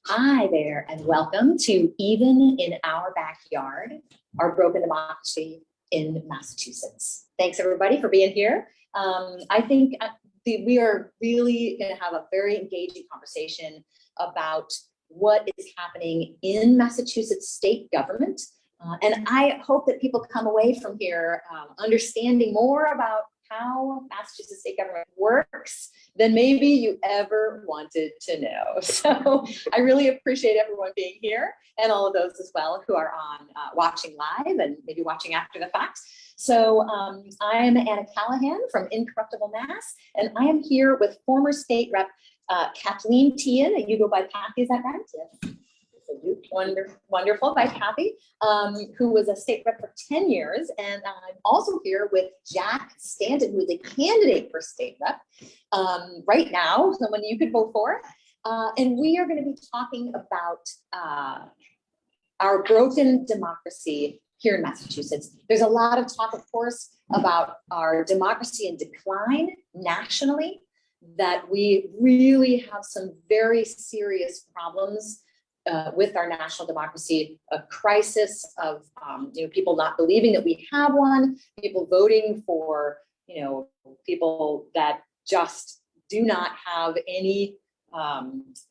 Hi there, and welcome to Even in Our Backyard, Our Broken Democracy in Massachusetts. Thanks everybody for being here. I think we are really going to have a very engaging conversation about what is happening in Massachusetts state government. And I hope that people come away from here understanding more about how Massachusetts state government works than maybe you ever wanted to know. So I really appreciate everyone being here and all of those as well who are on watching live and maybe watching after the fact. So I'm Anna Callahan from Incorruptible Mass, and I am here with former state rep Kathy Teahan. You go by Kathy, is that right? Yes. Wonderful by Kathy, who was a state rep for 10 years. And I'm also here with Jack Stanton, who is a candidate for state rep right now, someone you could vote for. And we are going to be talking about our broken democracy here in Massachusetts. There's a lot of talk, of course, about our democracy in decline nationally, that we really have some very serious problems with our national democracy, a crisis of people not believing that we have one, people voting for people that just do not have any,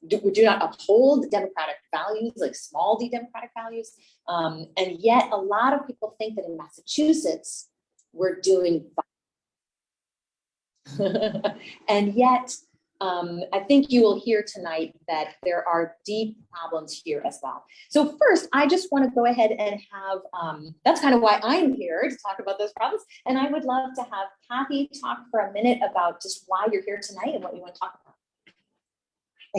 do not uphold democratic values, like small d democratic values, and yet a lot of people think that in Massachusetts we're doing fine. And yet I think you will hear tonight that there are deep problems here as well. So first, I just want to go ahead and have, that's kind of why I'm here, to talk about those problems. And I would love to have Kathy talk for a minute about just why you're here tonight and what you want to talk about.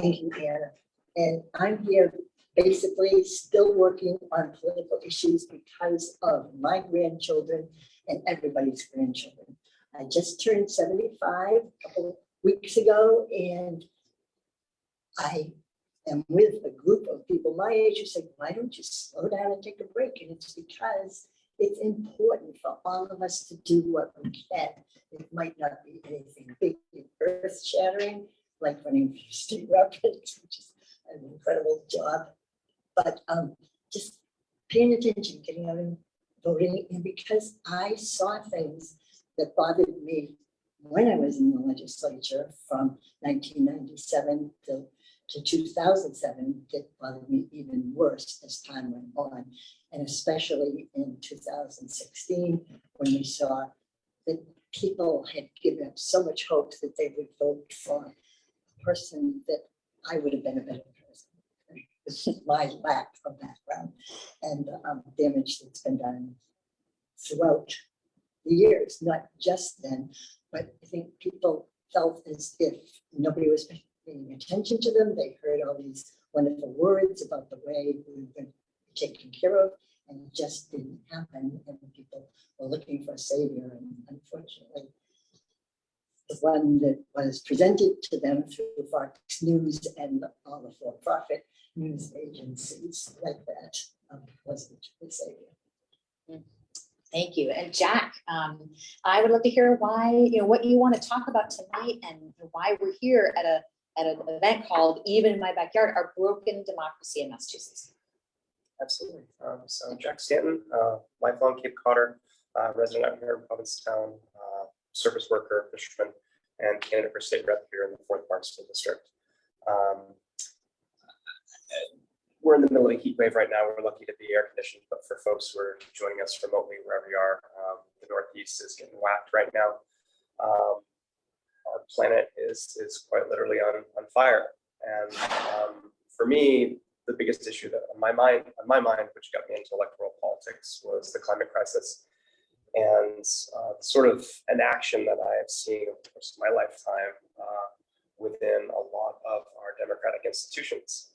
Thank you, Anna. And I'm here basically still working on political issues because of my grandchildren and everybody's grandchildren. I just turned 75 a couple weeks ago, and I am with a group of people my age who said, why don't you slow down and take a break? And it's because it's important for all of us to do what we can. It might not be anything big and earth-shattering, like running for state rep, which is an incredible job, but just paying attention, getting out and voting. And because I saw things that bothered me when I was in the legislature from 1997 to 2007, that bothered me even worse as time went on. And especially in 2016, when we saw that people had given up so much hope that they would vote for a person that I would have been a better person. This is my lack of background and damage that's been done throughout the years, not just then, but I think people felt as if nobody was paying attention to them. They heard all these wonderful words about the way we were going to be taken care of, and it just didn't happen. And people were looking for a savior, and unfortunately, the one that was presented to them through Fox News and all the for-profit news agencies like that wasn't the savior. Mm-hmm. Thank you. And Jack, I would love to hear why, what you want to talk about tonight and why we're here at an event called Even in My Backyard, Our Broken Democracy in Massachusetts. Absolutely. So Jack Stanton, lifelong Cape Codder, resident out here in Provincetown, service worker, fisherman, and candidate for state rep here in the 4th Park School District. We're in the middle of a heat wave right now. We're lucky to be air conditioned, but for folks who are joining us remotely, wherever you are, the Northeast is getting whacked right now. Our planet is quite literally on fire. And for me, the biggest issue that on my mind, which got me into electoral politics, was the climate crisis and the sort of inaction that I have seen over the course of my lifetime within a lot of our democratic institutions.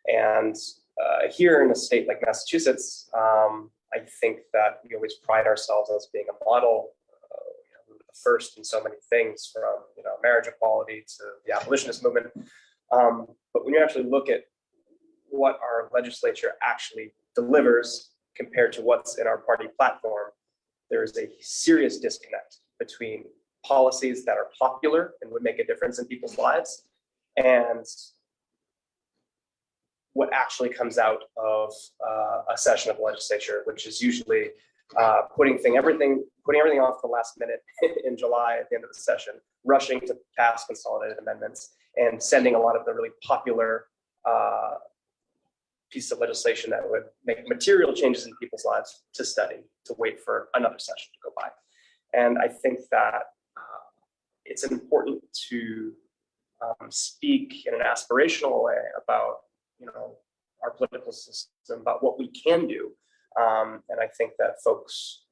And here in a state like Massachusetts, I think that we always pride ourselves as being a model, we were the first in so many things, from marriage equality to the abolitionist movement. But when you actually look at what our legislature actually delivers compared to what's in our party platform, there is a serious disconnect between policies that are popular and would make a difference in people's lives and what actually comes out of a session of the legislature, which is usually putting everything off the last minute in July at the end of the session, rushing to pass consolidated amendments, and sending a lot of the really popular pieces of legislation that would make material changes in people's lives to study, to wait for another session to go by. And I think that it's important to speak in an aspirational way about, our political system, about what we can do. And I think that folks,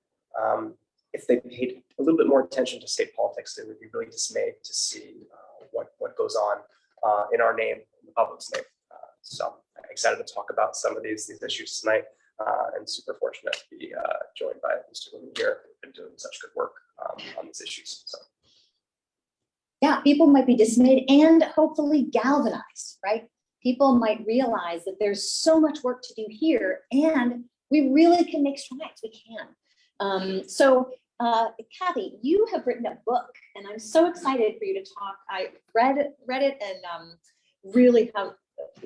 if they paid a little bit more attention to state politics, they would be really dismayed to see what goes on in our name, in the public's name. So I'm excited to talk about some of these issues tonight, and super fortunate to be joined by Mr. Women here who've been doing such good work on these issues. So. Yeah, people might be dismayed and hopefully galvanized, right? People might realize that there's so much work to do here and we really can make strides, we can. Kathy, you have written a book and I'm so excited for you to talk. I read it and really have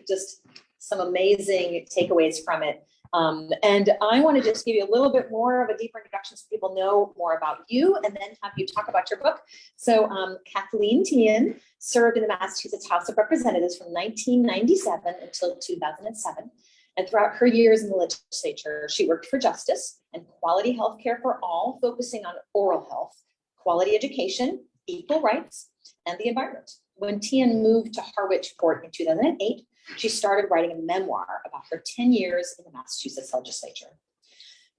just some amazing takeaways from it. And I want to just give you a little bit more of a deeper introduction so people know more about you and then have you talk about your book. So Kathy Teahan served in the Massachusetts House of Representatives from 1997 until 2007. And throughout her years in the legislature, she worked for justice and quality healthcare for all, focusing on oral health, quality education, equal rights, and the environment. When Teahan moved to Harwich Court in 2008, she started writing a memoir about her 10 years in the Massachusetts legislature.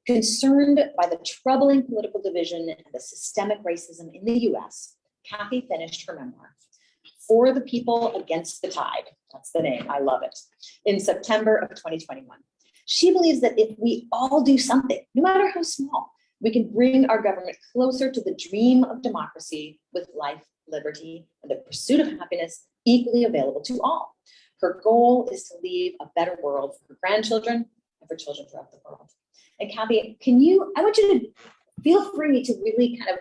Concerned by the troubling political division and the systemic racism in the US, Kathy finished her memoir, For the People Against the Tide. That's the name, I love it. In September of 2021. She believes that if we all do something, no matter how small, we can bring our government closer to the dream of democracy with life, liberty, and the pursuit of happiness equally available to all. Her goal is to leave a better world for her grandchildren and for children throughout the world. And Kathy, I want you to feel free to really kind of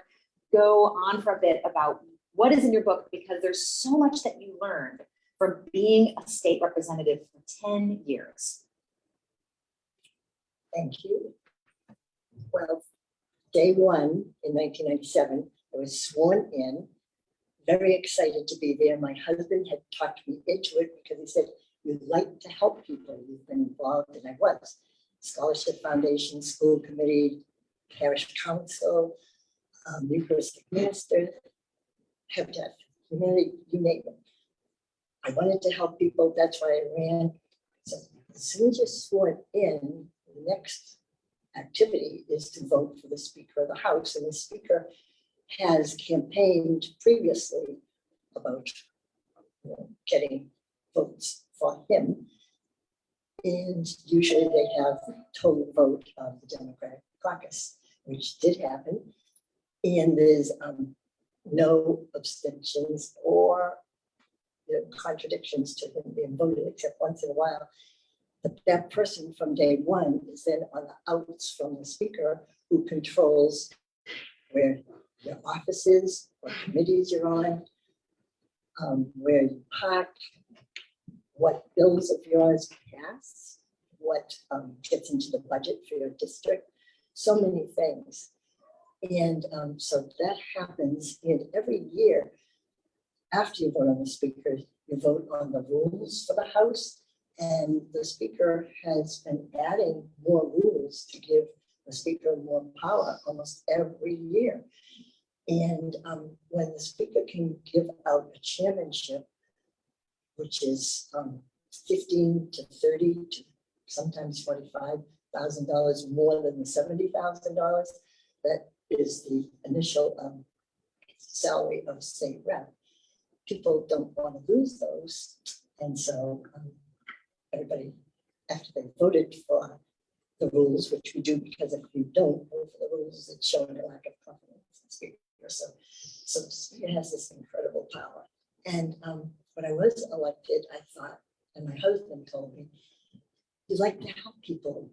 go on for a bit about what is in your book, because there's so much that you learned from being a state representative for 10 years. Thank you. Well, day one in 1997, I was sworn in, very excited to be there. My husband had talked me into it because he said, you'd like to help people. You've been involved, and I was. Scholarship Foundation, school committee, parish council, Eucharistic minister, Habitat, humanity, you name it. I wanted to help people, that's why I ran. So as soon as you're sworn in, the next activity is to vote for the Speaker of the House, and the Speaker has campaigned previously about getting votes for him. And usually they have total vote of the Democratic caucus, which did happen. And there's no abstentions or contradictions to him being voted, except once in a while. But that person from day one is then on the outs from the Speaker, who controls where your office is, what committees you're on, where you park, what bills of yours pass, what gets into the budget for your district, so many things. And so that happens, and every year after you vote on the Speaker, you vote on the rules for the House, and the Speaker has been adding more rules to give the Speaker more power almost every year. And when the Speaker can give out a chairmanship, which is $15,000 to $30,000 to sometimes $45,000 more than the $70,000, that is the initial salary of state rep. People don't want to lose those, and so everybody, after they voted for the rules, which we do, because if you don't vote for the rules, it's showing a lack of confidence in the Speaker. So the Speaker has this incredible power. And when I was elected, I thought, and my husband told me, you like to help people.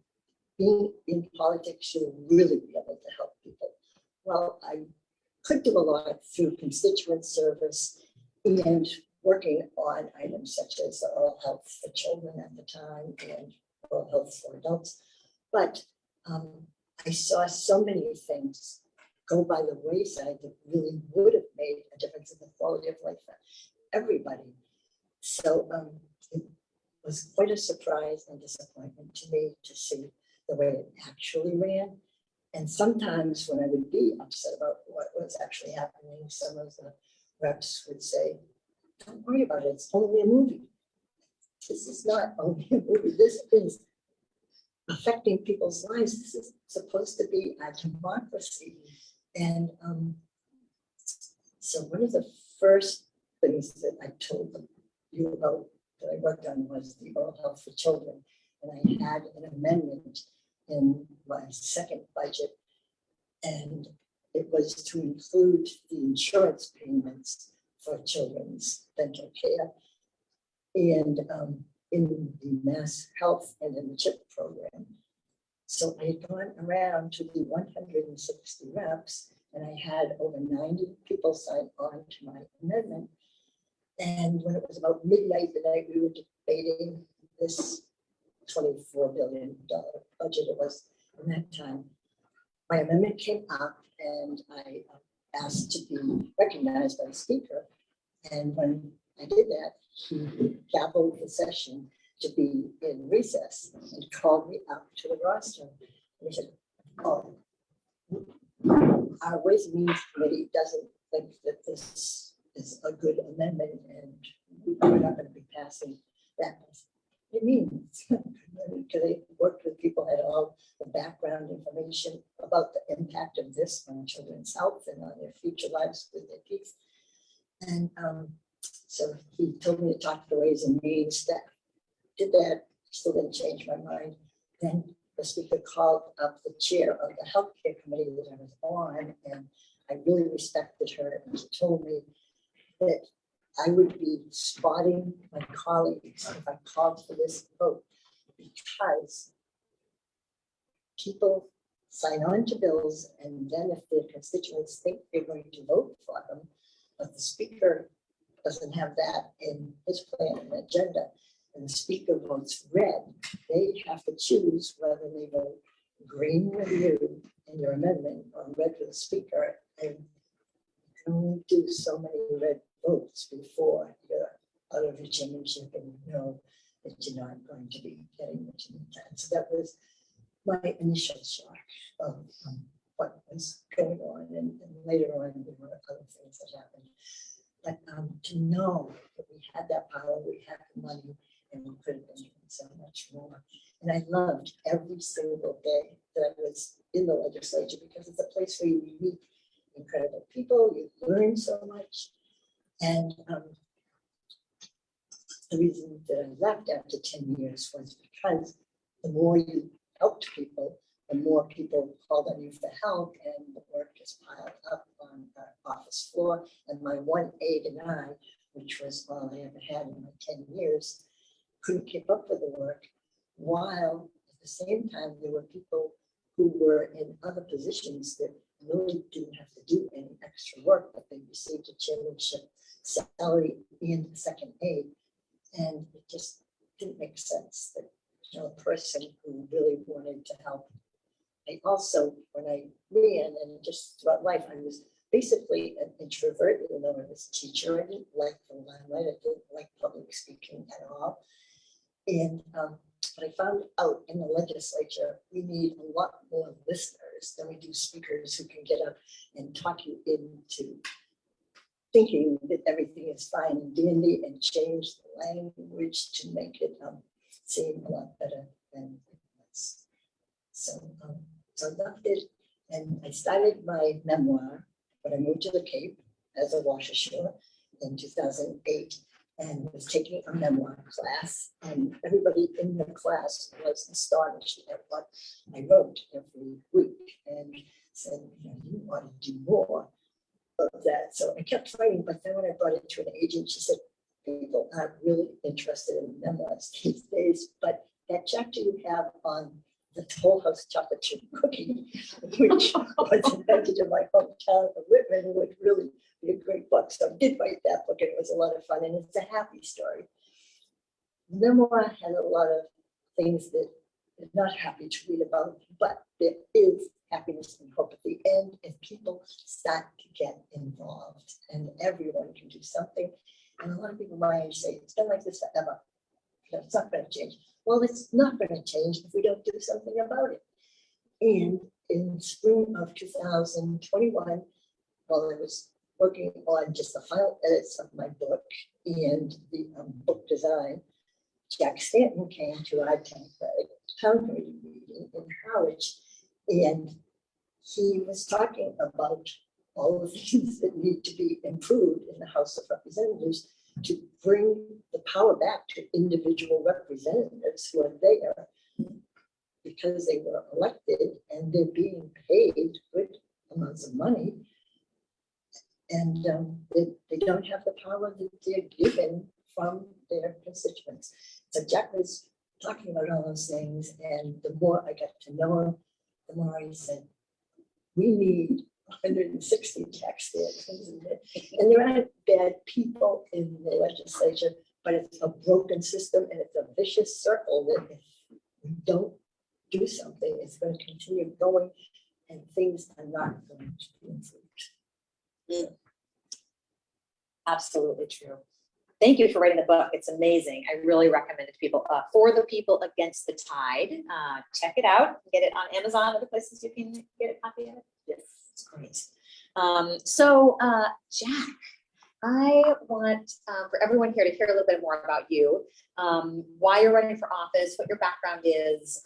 Being in politics, you'll really be able to help people. Well, I could do a lot through constituent service and working on items such as oral health for children at the time and oral health for adults. But I saw so many things go by the wayside that really would have made a difference in the quality of life for everybody. So it was quite a surprise and disappointment to me to see the way it actually ran. And sometimes when I would be upset about what was actually happening, some of the reps would say, don't worry about it, it's only a movie. This is not only a movie, this is affecting people's lives. This is supposed to be a democracy. And so one of the first things that I told you about that I worked on was the oral health for children. And I had an amendment in my second budget, and it was to include the insurance payments for children's dental care and in the Mass Health and in the CHIP program. So I had gone around to the 160 reps, and I had over 90 people sign on to my amendment. And when it was about midnight the night we were debating this $24 billion budget it was in that time, my amendment came up and I asked to be recognized by the speaker. And when I did that, he gavelled the session to be in recess and called me up to the rostrum. And he said, oh, our Ways and Means Committee doesn't think that this is a good amendment and we're not going to be passing that. What do you mean? Because I worked with people that had all the background information about the impact of this on children's health and on their future lives with their teeth. And so he told me to talk to the Ways and Means staff. Did that, still didn't change my mind. Then the speaker called up the chair of the healthcare committee that I was on, and I really respected her. And she told me that I would be spotting my colleagues if I called for this vote, because people sign on to bills and then if their constituents think they're going to vote for them, but the speaker doesn't have that in his plan and agenda, and the speaker votes red, they have to choose whether they vote green with you in your amendment or red with the speaker. And you can only do so many red votes before you're out of your chairmanship and you know that you're not going to be getting what you need. So that was my initial shock of what was going on. And later on, there were other things that happened. But to know that we had that power, we had the money, and we could have been doing so much more. And I loved every single day that I was in the legislature, because it's a place where you meet incredible people, you learn so much. And the reason that I left after 10 years was because the more you helped people, the more people called on you for help, and the work just piled up on our office floor. And my one aide and I, which was all I ever had in my 10 years, couldn't keep up with the work, while at the same time there were people who were in other positions that really didn't have to do any extra work, but they received a chairmanship salary and a second aide. And it just didn't make sense that, you know, a person who really wanted to help. I also, when I ran and just throughout life, I was basically an introvert, even though I was a teacher. I didn't like the limelight. I didn't like public speaking at all. And but I found out in the legislature, we need a lot more listeners than we do speakers who can get up and talk you into thinking that everything is fine and dandy and change the language to make it seem a lot better than it was. So, so I loved it, and I started my memoir when I moved to the Cape as a washer in 2008, and was taking a memoir class, and everybody in the class was astonished at what I wrote every week and said, you know, you want to do more of that. So I kept writing, but then when I brought it to an agent, she said, people aren't really interested in memoirs these days, but that chapter you have on the Toll House chocolate chip cookie, which was invented in my hometown of Whitman, and it would really be a great book. So I did write that book, and it was a lot of fun, and it's a happy story. The memoir had a lot of things that I'm not happy to read about, but there is happiness and hope at the end if people start to get involved, and everyone can do something. And a lot of people my age say, it's been like this forever. It's not going to change. Well, it's not going to change if we don't do something about it. And in spring of 2021, while I was working on just the final edits of my book and the book design, Jack Stanton came to our town committee meeting in Howard, and he was talking about all the things that need to be improved in the House of Representatives to bring the power back to individual representatives who are there because they were elected and they're being paid good amounts of money, and they don't have the power that they're given from their constituents. So Jack was talking about all those things, and the more I got to know him, the more he said, we need 160 Jack Stantons, and there aren't bad people in the legislature, but it's a broken system and it's a vicious circle that if we don't do something, it's going to continue going, and things are not going to be improved. Absolutely true. Thank you for writing the book. It's amazing. I really recommend it to people. For the People Against the Tide. Check it out. Get it on Amazon, other places you can get a copy of it. Yes, it's great. Jack, I want for everyone here to hear a little bit more about you, why you're running for office, what your background is,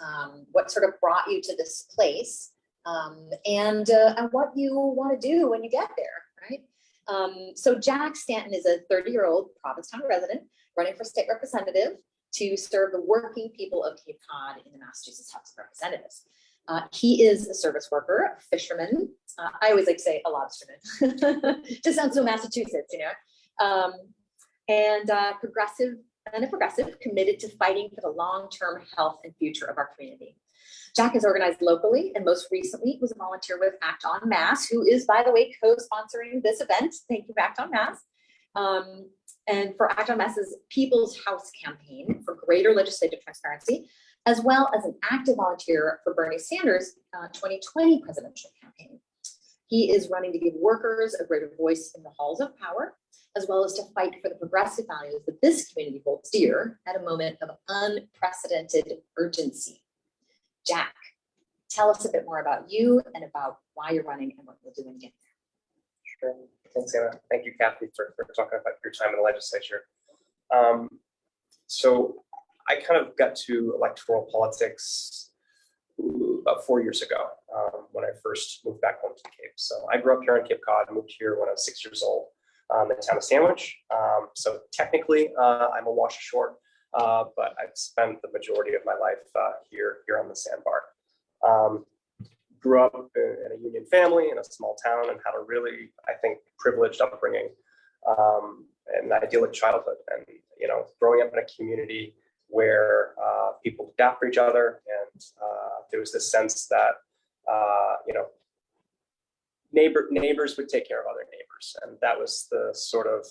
what sort of brought you to this place, and what you want to do when you get there, right? So Jack Stanton is a 30-year-old Provincetown resident running for state representative to serve the working people of Cape Cod in the Massachusetts House of Representatives. He is a service worker, a fisherman. I always like to say a lobsterman. Just sounds so Massachusetts, you know. And a progressive committed to fighting for the long-term health and future of our community. Jack is organized locally and most recently was a volunteer with Act on Mass, who is, by the way, co-sponsoring this event. Thank you, Act on Mass. And for Act on Mass's People's House campaign for greater legislative transparency, as well as an active volunteer for Bernie Sanders' 2020 presidential campaign. He is running to give workers a greater voice in the halls of power, as well as to fight for the progressive values that this community holds dear at a moment of unprecedented urgency. Jack, tell us a bit more about you and about why you're running and what you'll do when you get there. Sure. Thanks, Anna. Thank you, Kathy, for talking about your time in the legislature. So I kind of got to electoral politics about 4 years ago when I first moved back home to the Cape. So I grew up here in Cape Cod, moved here when I was 6 years old in the town of Sandwich. So technically I'm a wash ashore, but I've spent the majority of my life here on the sandbar. Grew up in a union family in a small town and had a really, I think, privileged upbringing, an idyllic childhood. And, you know, growing up in a community where people looked after each other, and there was this sense that, you know, neighbors would take care of other neighbors. And that was the sort of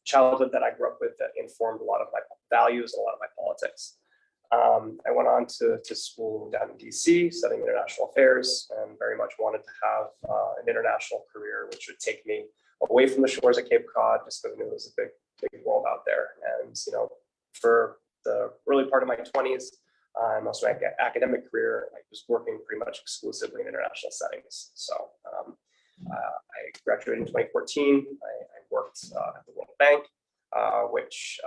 childhood that I grew up with that informed a lot of my values and a lot of my politics. I went on to school down in DC, studying international affairs, and very much wanted to have an international career, which would take me away from the shores of Cape Cod, just because I knew it was a big world out there. And, you know, for the early part of my 20s, and most of my academic career, I was working pretty much exclusively in international settings. So I graduated in 2014. I worked at the World Bank, which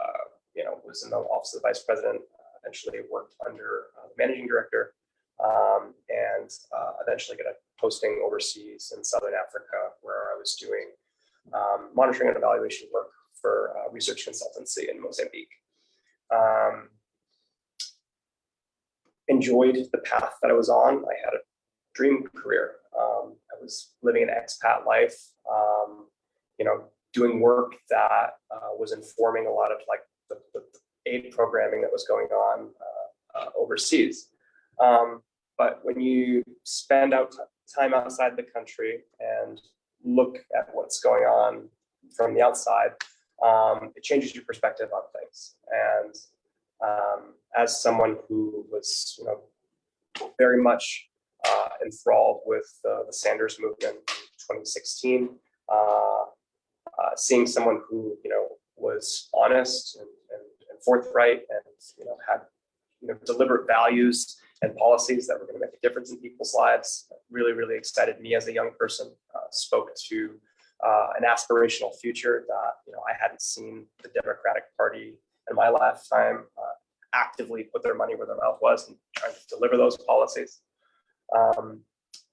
you know, was in the office of the vice president. Eventually worked under the managing director, and eventually got a posting overseas in Southern Africa, where I was doing monitoring and evaluation work for research consultancy in Mozambique. Enjoyed the path that I was on. I had a dream career. I was living an expat life, you know, doing work that was informing a lot of like the aid programming that was going on overseas. But when you spend time outside the country and look at what's going on from the outside, it changes your perspective on things. And as someone who was, very much enthralled with the Sanders movement in 2016, seeing someone who, was honest and forthright and, had, deliberate values and policies that were going to make a difference in people's lives really, really excited me as a young person. Spoke to an aspirational future that, I hadn't seen the Democratic Party in my lifetime actively put their money where their mouth was and trying to deliver those policies.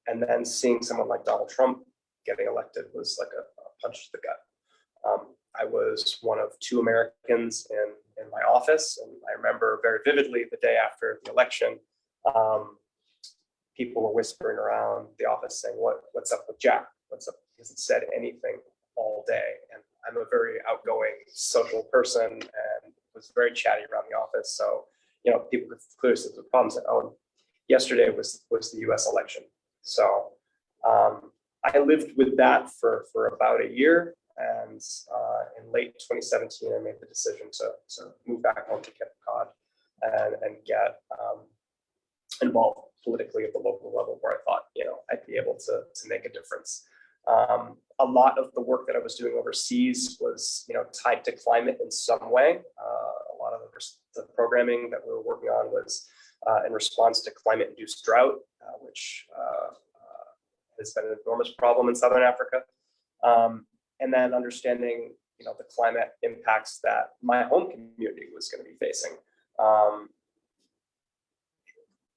And then seeing someone like Donald Trump getting elected was like a punch to the gut. I was one of 2 Americans in my office, and I remember very vividly the day after the election, people were whispering around the office saying, what's up with Jack? What's up? He hasn't said anything all day. And I'm a very outgoing social person and was very chatty around the office. So, people could clearly see the problems that, yesterday was the US election. So I lived with that for about a year. And in late 2017, I made the decision to move back home to Cape Cod and get involved politically at the local level where I thought, I'd be able to make a difference. A lot of the work that I was doing overseas was, tied to climate in some way. A lot of the programming that we were working on was in response to climate-induced drought, which has been an enormous problem in Southern Africa. And then understanding, the climate impacts that my home community was going to be facing.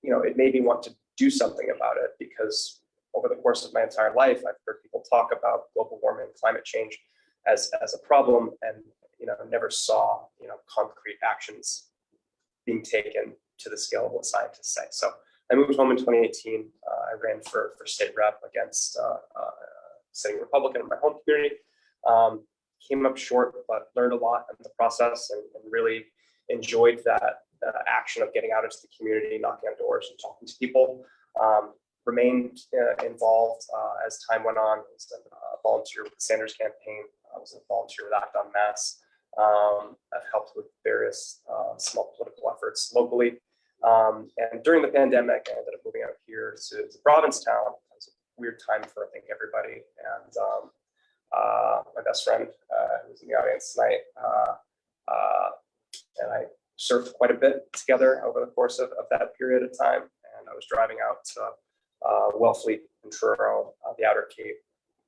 It made me want to do something about it because over the course of my entire life, I've heard people talk about global warming, climate change as a problem, and never saw concrete actions being taken to the scale of what scientists say. So I moved home in 2018. I ran for state rep against a sitting Republican in my home community. Came up short, but learned a lot in the process and really enjoyed that action of getting out into the community, knocking on doors and talking to people. Remained involved as time went on. I was a volunteer with the Sanders campaign. I was a volunteer with Act on Mass. I've helped with various small political efforts locally. And during the pandemic, I ended up moving out here to Provincetown. It was a weird time for, I think, everybody. And my best friend, who's in the audience tonight, and I surfed quite a bit together over the course of that period of time. And I was driving out to Wellfleet and Truro, the Outer Cape,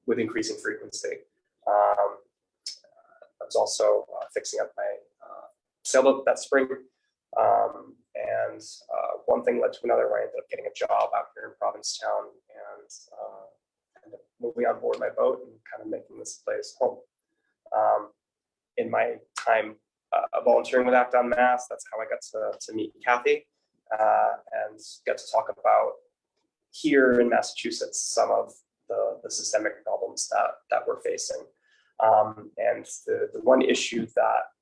with increasing frequency. I was also fixing up my sailboat that spring. And one thing led to another where I ended up getting a job out here in Provincetown and ended up moving on board my boat and kind of making this place home. In my time volunteering with Act on Mass, that's how I got to meet Kathy and get to talk about here in Massachusetts some of the systemic problems that we're facing. And the one issue that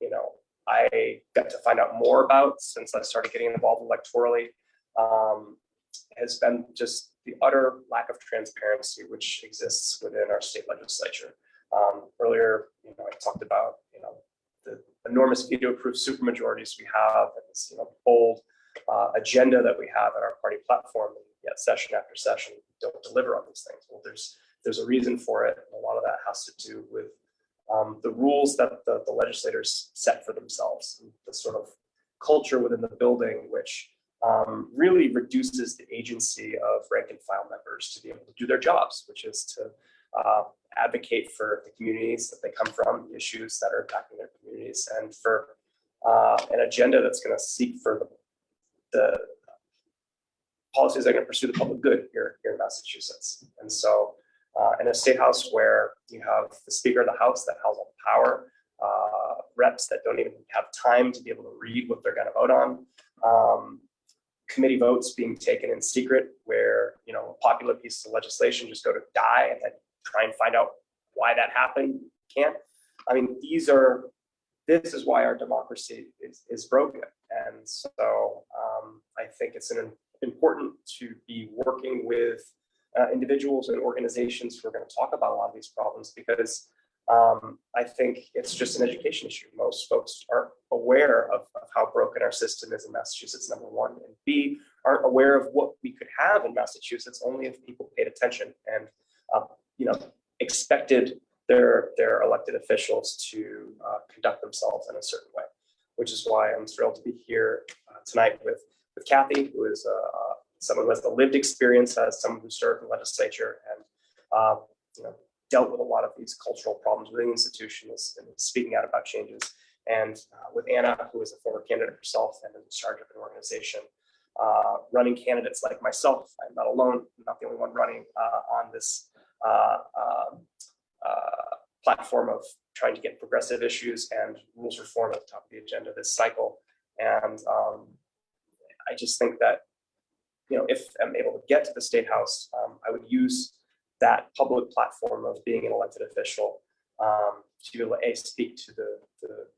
I got to find out more about since I started getting involved electorally has been just the utter lack of transparency which exists within our state legislature. Earlier, I talked about the enormous veto-proof supermajorities we have, and this bold agenda that we have at our party platform. And yet, session after session, don't deliver on these things. Well, there's a reason for it. And a lot of that has to do with the rules that the legislators set for themselves, the sort of culture within the building, which really reduces the agency of rank and file members to be able to do their jobs, which is to advocate for the communities that they come from, the issues that are impacting their communities, and for an agenda that's going to seek for the policies that are going to pursue the public good here in Massachusetts. And so in a state house where you have the Speaker of the House that has all the power, reps that don't even have time to be able to read what they're going to vote on, committee votes being taken in secret where popular pieces of legislation just go to die and then try and find out why that happened. Can't. I mean, this is why our democracy is broken. And so I think it's important to be working with individuals and organizations who are going to talk about a lot of these problems, because I think it's just an education issue. Most folks aren't aware of how broken our system is in Massachusetts, number one, and B, aren't aware of what we could have in Massachusetts only if people paid attention and expected their elected officials to conduct themselves in a certain way, which is why I'm thrilled to be here tonight with Kathy, who is someone who has the lived experience as someone who served in the legislature and dealt with a lot of these cultural problems within institutions and speaking out about changes. And with Anna, who is a former candidate herself and is in charge of an organization, running candidates like myself. I'm not alone, I'm not the only one running on this platform of trying to get progressive issues and rules reform at the top of the agenda this cycle. And I just think that, if I'm able to get to the State House, I would use that public platform of being an elected official to be able to speak to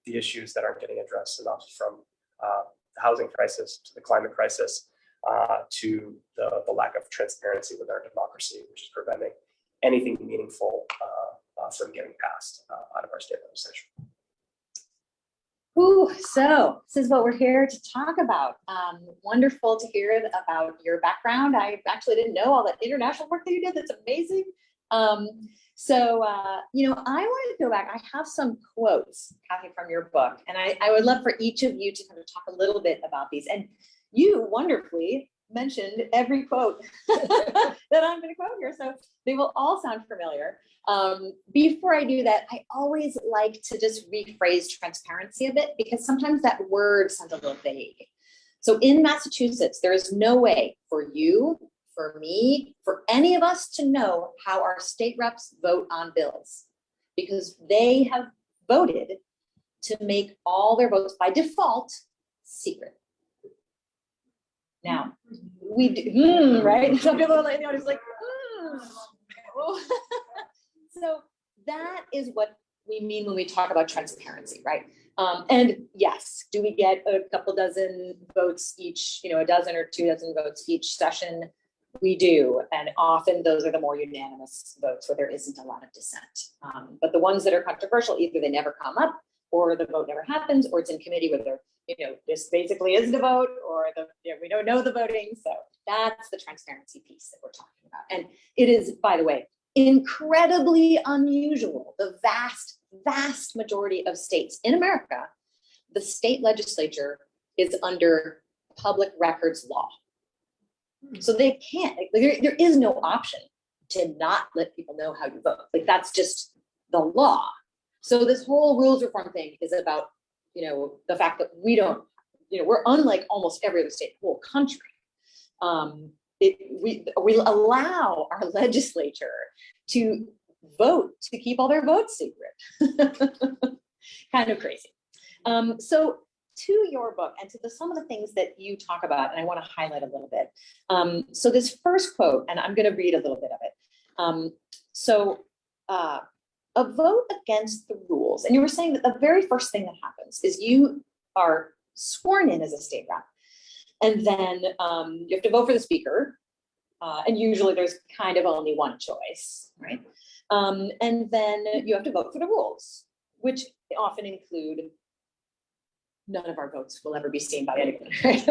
the issues that aren't getting addressed enough, from the housing crisis to the climate crisis to the lack of transparency with our democracy, which is preventing anything meaningful from getting passed out of our state legislature. Ooh, so this is what we're here to talk about. Wonderful to hear about your background. I actually didn't know all that international work that you did. That's amazing. I wanted to go back. I have some quotes, Kathy, from your book, and I would love for each of you to kind of talk a little bit about these. And you wonderfully mentioned every quote that I'm going to quote here, so they will all sound familiar. Before I do that, I always like to just rephrase transparency a bit, because sometimes that word sounds a little vague. So in Massachusetts, there is no way for you, for me, for any of us to know how our state reps vote on bills, because they have voted to make all their votes by default secret. Now, we do, right? Some people are like, just like, So that is what we mean when we talk about transparency, right? And yes, do we get a couple dozen votes each, a dozen or 2 dozen votes each session? We do, and often those are the more unanimous votes where there isn't a lot of dissent. But the ones that are controversial, either they never come up, or the vote never happens, or it's in committee where there, this basically is the vote, or we don't know the voting. So that's the transparency piece that we're talking about. And it is, by the way, incredibly unusual. The vast majority of states in America, the state legislature is under public records law. So they can't, there is no option to not let people know how you vote. That's just the law. So this whole rules reform thing is about, the fact that we don't, we're unlike almost every other state in the whole country. We allow our legislature to vote, to keep all their votes secret. Kind of crazy. So to your book and to some of the things that you talk about, and I want to highlight a little bit. So this first quote, and I'm going to read a little bit of it. A vote against the rules. And you were saying that the very first thing that happens is you are sworn in as a state rep. And then you have to vote for the speaker. And usually there's kind of only one choice, right? And then you have to vote for the rules, which often include none of our votes will ever be seen by anyone, right?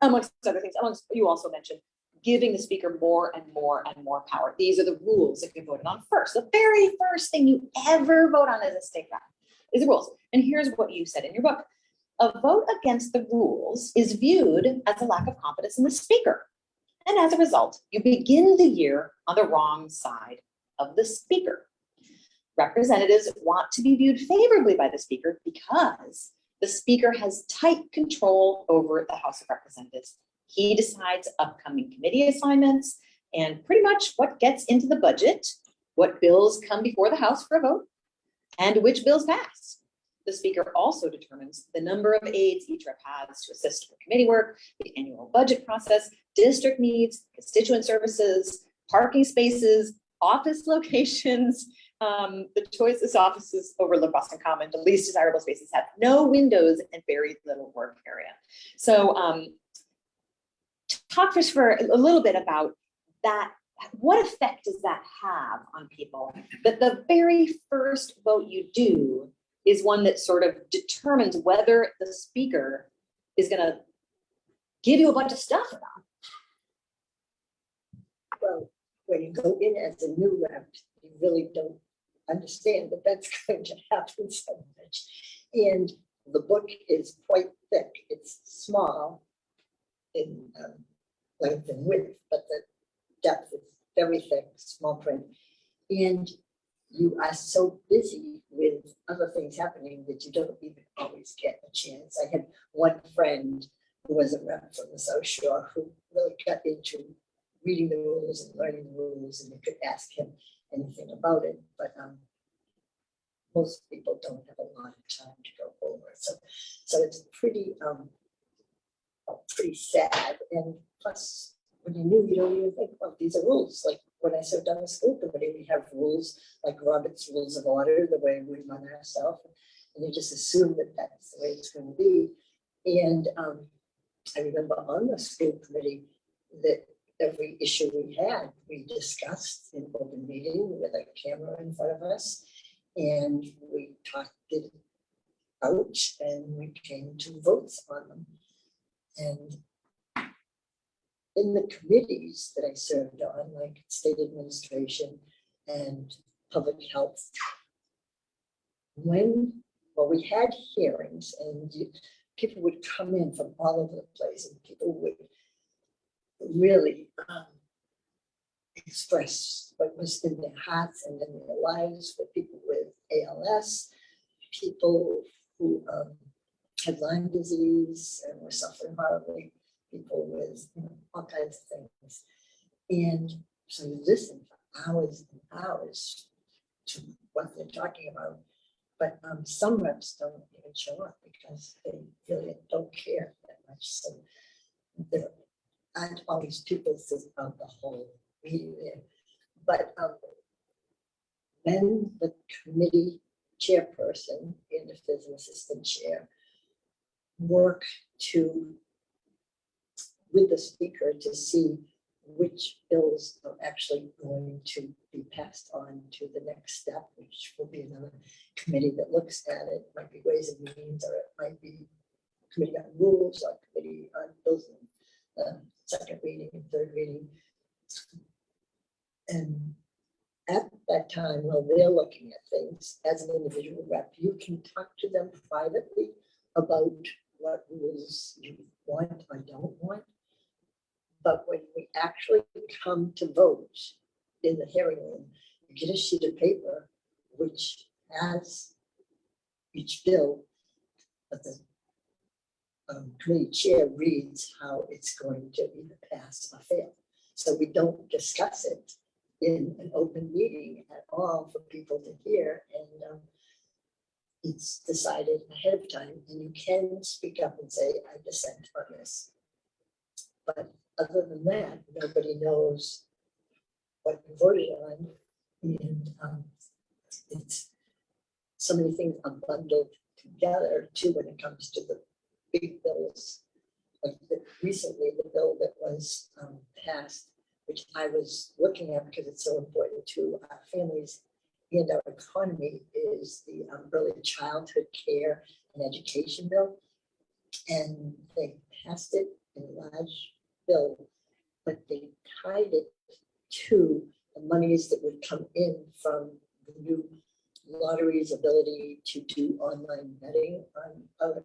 Amongst other things, you also mentioned giving the speaker more and more and more power. These are the rules that you voted on first. The very first thing you ever vote on as a state rep is the rules. And here's what you said in your book. A vote against the rules is viewed as a lack of confidence in the speaker. And as a result, you begin the year on the wrong side of the speaker. Representatives want to be viewed favorably by the speaker because the speaker has tight control over the House of Representatives. He decides upcoming committee assignments and pretty much what gets into the budget, what bills come before the House for a vote, and which bills pass. The speaker also determines the number of aides each rep has to assist with committee work, the annual budget process, district needs, constituent services, parking spaces, office locations. The choicest offices overlook Boston Common, the least desirable spaces have no windows and very little work area. So talk to us for a little bit about that, what effect does that have on people? That the very first vote you do is one that sort of determines whether the speaker is gonna give you a bunch of stuff or not. Well, when you go in as a new rep, you really don't understand that that's going to happen so much. And the book is quite thick. It's small in length and width, but the depth is very thick, small print. And you are so busy with other things happening that you don't even always get a chance. I had one friend who was a rep from the South Shore who really got into reading the rules and learning the rules, and you could ask him anything about it. But most people don't have a lot of time to go over. So it's pretty sad. And plus, when you're new, you don't even think, well, these are rules. Like when I served on the school committee, we have rules like Robert's Rules of Order, the way we run ourselves, and you just assume that that's the way it's going to be. And I remember on the school committee that every issue we had, we discussed in open meeting with a camera in front of us, and we talked it out, and we came to votes on them. And in the committees that I served on, like state administration and public health, we had hearings, and people would come in from all over the place, and people would really express what was in their hearts and in their lives, for people with ALS, people who had Lyme disease and were suffering horribly, people with all kinds of things. And so you listen for hours and hours to what they're talking about. But some reps don't even show up because they really don't care that much. So there aren't always people throughout the whole meeting there. But when the committee chairperson, and if there's an assistant chair, work with the speaker to see which bills are actually going to be passed on to the next step, which will be another committee that looks at it. It might be Ways and Means, or it might be Committee on Rules, or Committee on Bills and second reading and third reading. And at that time, while they're looking at things as an individual rep, you can talk to them privately about what rules you want or don't want. But when we actually come to vote in the hearing room, you get a sheet of paper which has each bill, but the committee chair reads how it's going to either pass or fail. So we don't discuss it in an open meeting at all for people to hear. And it's decided ahead of time, and you can speak up and say, I dissent on this. But other than that, nobody knows what you voted on. And it's so many things are bundled together too when it comes to the big bills. Like recently, the bill that was passed, which I was looking at because it's so important to our families and our economy, is the early childhood care and education bill. And they passed it in a large bill, but they tied it to the monies that would come in from the new lottery's ability to do online betting on other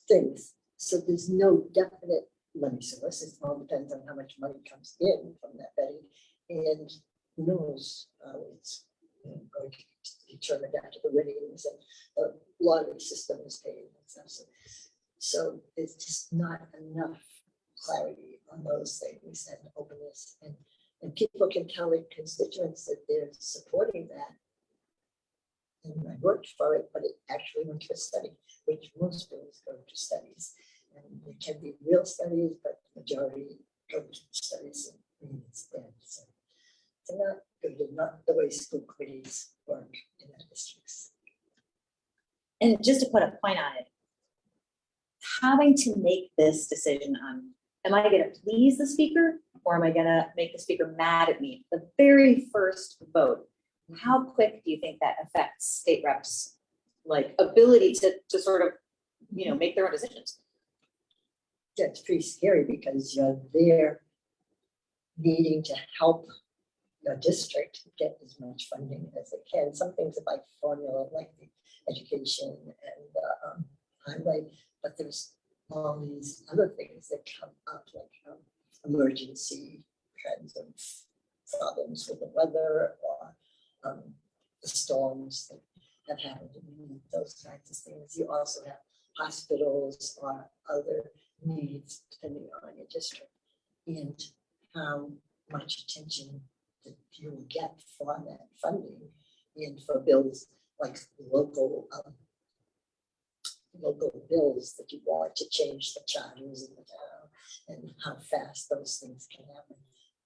things. So there's no definite money source. It all depends on how much money comes in from that betting, and who knows how it's going to determine after the winnings and the lottery system is paid and stuff. So it's just not enough clarity on those things and openness, and people can tell their constituents that they're supporting that. And I worked for it, but it actually went to a study, which most bills go to studies. And it can be real studies, but the majority go to studies instead. So it's not good, and not the way school committees work in our districts. And just to put a point on it, having to make this decision on am I gonna please the speaker or am I gonna make the speaker mad at me? The very first vote, how quick do you think that affects state reps' like ability to sort of, you know, make their own decisions? Yeah, it's pretty scary because you're there needing to help your district get as much funding as it can. Some things are by formula, like the education and highway, but there's all these other things that come up, like emergency kinds of problems with the weather or the storms that have happened, and those kinds of things. You also have hospitals or other needs depending on your district and how much attention that you will get for that funding and for bills like local bills that you want to change the charters in the town and how fast those things can happen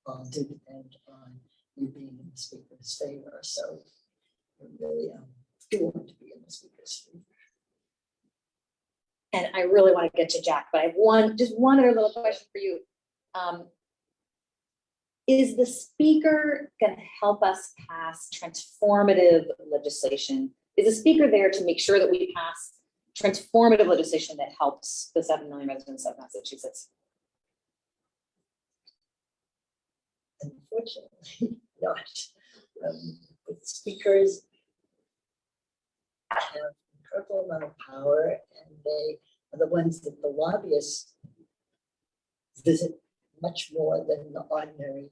all do depend on you being in the speaker's favor. So you really do want to be in the speaker's favor. And I really want to get to Jack, but I have just one other little question for you. Is the speaker going to help us pass transformative legislation? Is the speaker there to make sure that we pass transformative legislation that helps the 7 million residents of Massachusetts? Unfortunately, not. The speakers have an incredible amount of power, and they are the ones that the lobbyists visit much more than the ordinary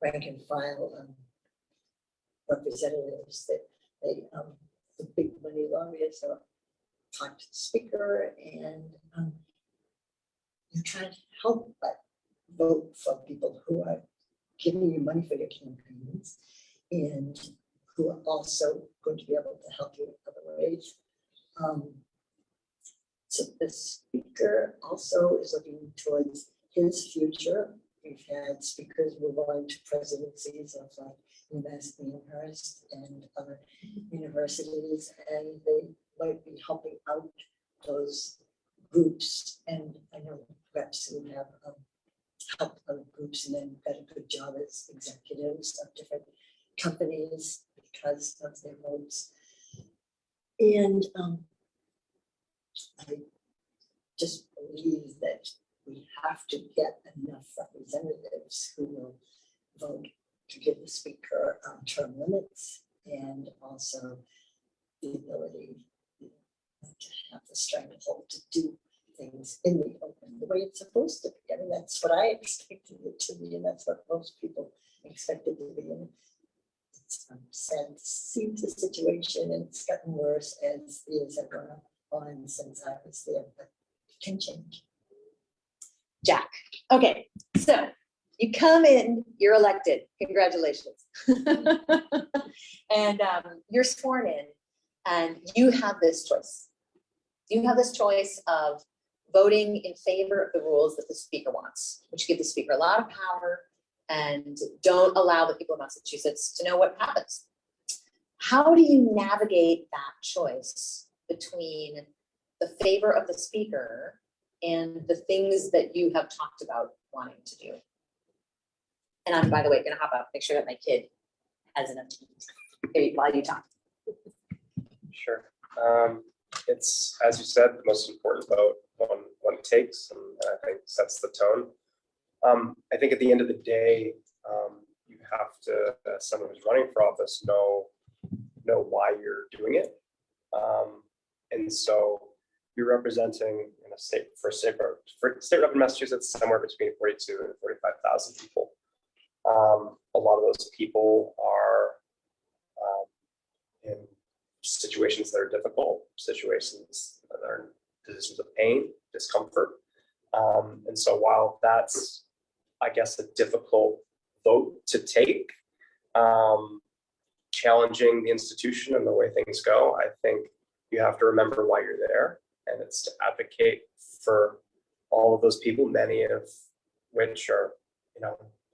rank and file representatives. That they, the big money lobbyists talk to the speaker, and you can't help but vote for people who are giving you money for your campaigns and who are also going to be able to help you in other ways. So the speaker also is looking towards his future. We've had speakers move on to presidencies of UMass Amherst and other universities, and they might be helping out those groups. And I know reps who have helped other groups and then got a good job as executives of different companies because of their votes. And I just believe that we have to get enough representatives who will vote to give the speaker term limits and also the ability to have the stranglehold to do things in the open the way it's supposed to be. I mean, that's what I expected it to be, and that's what most people expected to be. And it's sad to see the situation, and it's gotten worse as the years have gone on since I was there, but it can change. Jack. Okay, so you come in, you're elected. Congratulations. And you're sworn in, and you have this choice. You have this choice of voting in favor of the rules that the speaker wants, which give the speaker a lot of power and don't allow the people of Massachusetts to know what happens. How do you navigate that choice between the favor of the speaker and the things that you have talked about wanting to do? And I'm, by the way, gonna hop out, make sure that my kid has enough to eat while you talk. Sure. It's, as you said, the most important vote one takes, and I think sets the tone. I think at the end of the day, you have to, as someone who's running for office, know why you're doing it. And so you're representing in a state rep in Massachusetts, somewhere between 42 and 45,000 people. A lot of those people are in situations that are difficult, situations that are in positions of pain, discomfort. And so while that's, I guess, a difficult vote to take, challenging the institution and the way things go, I think you have to remember why you're there, and it's to advocate for all of those people, many of which are,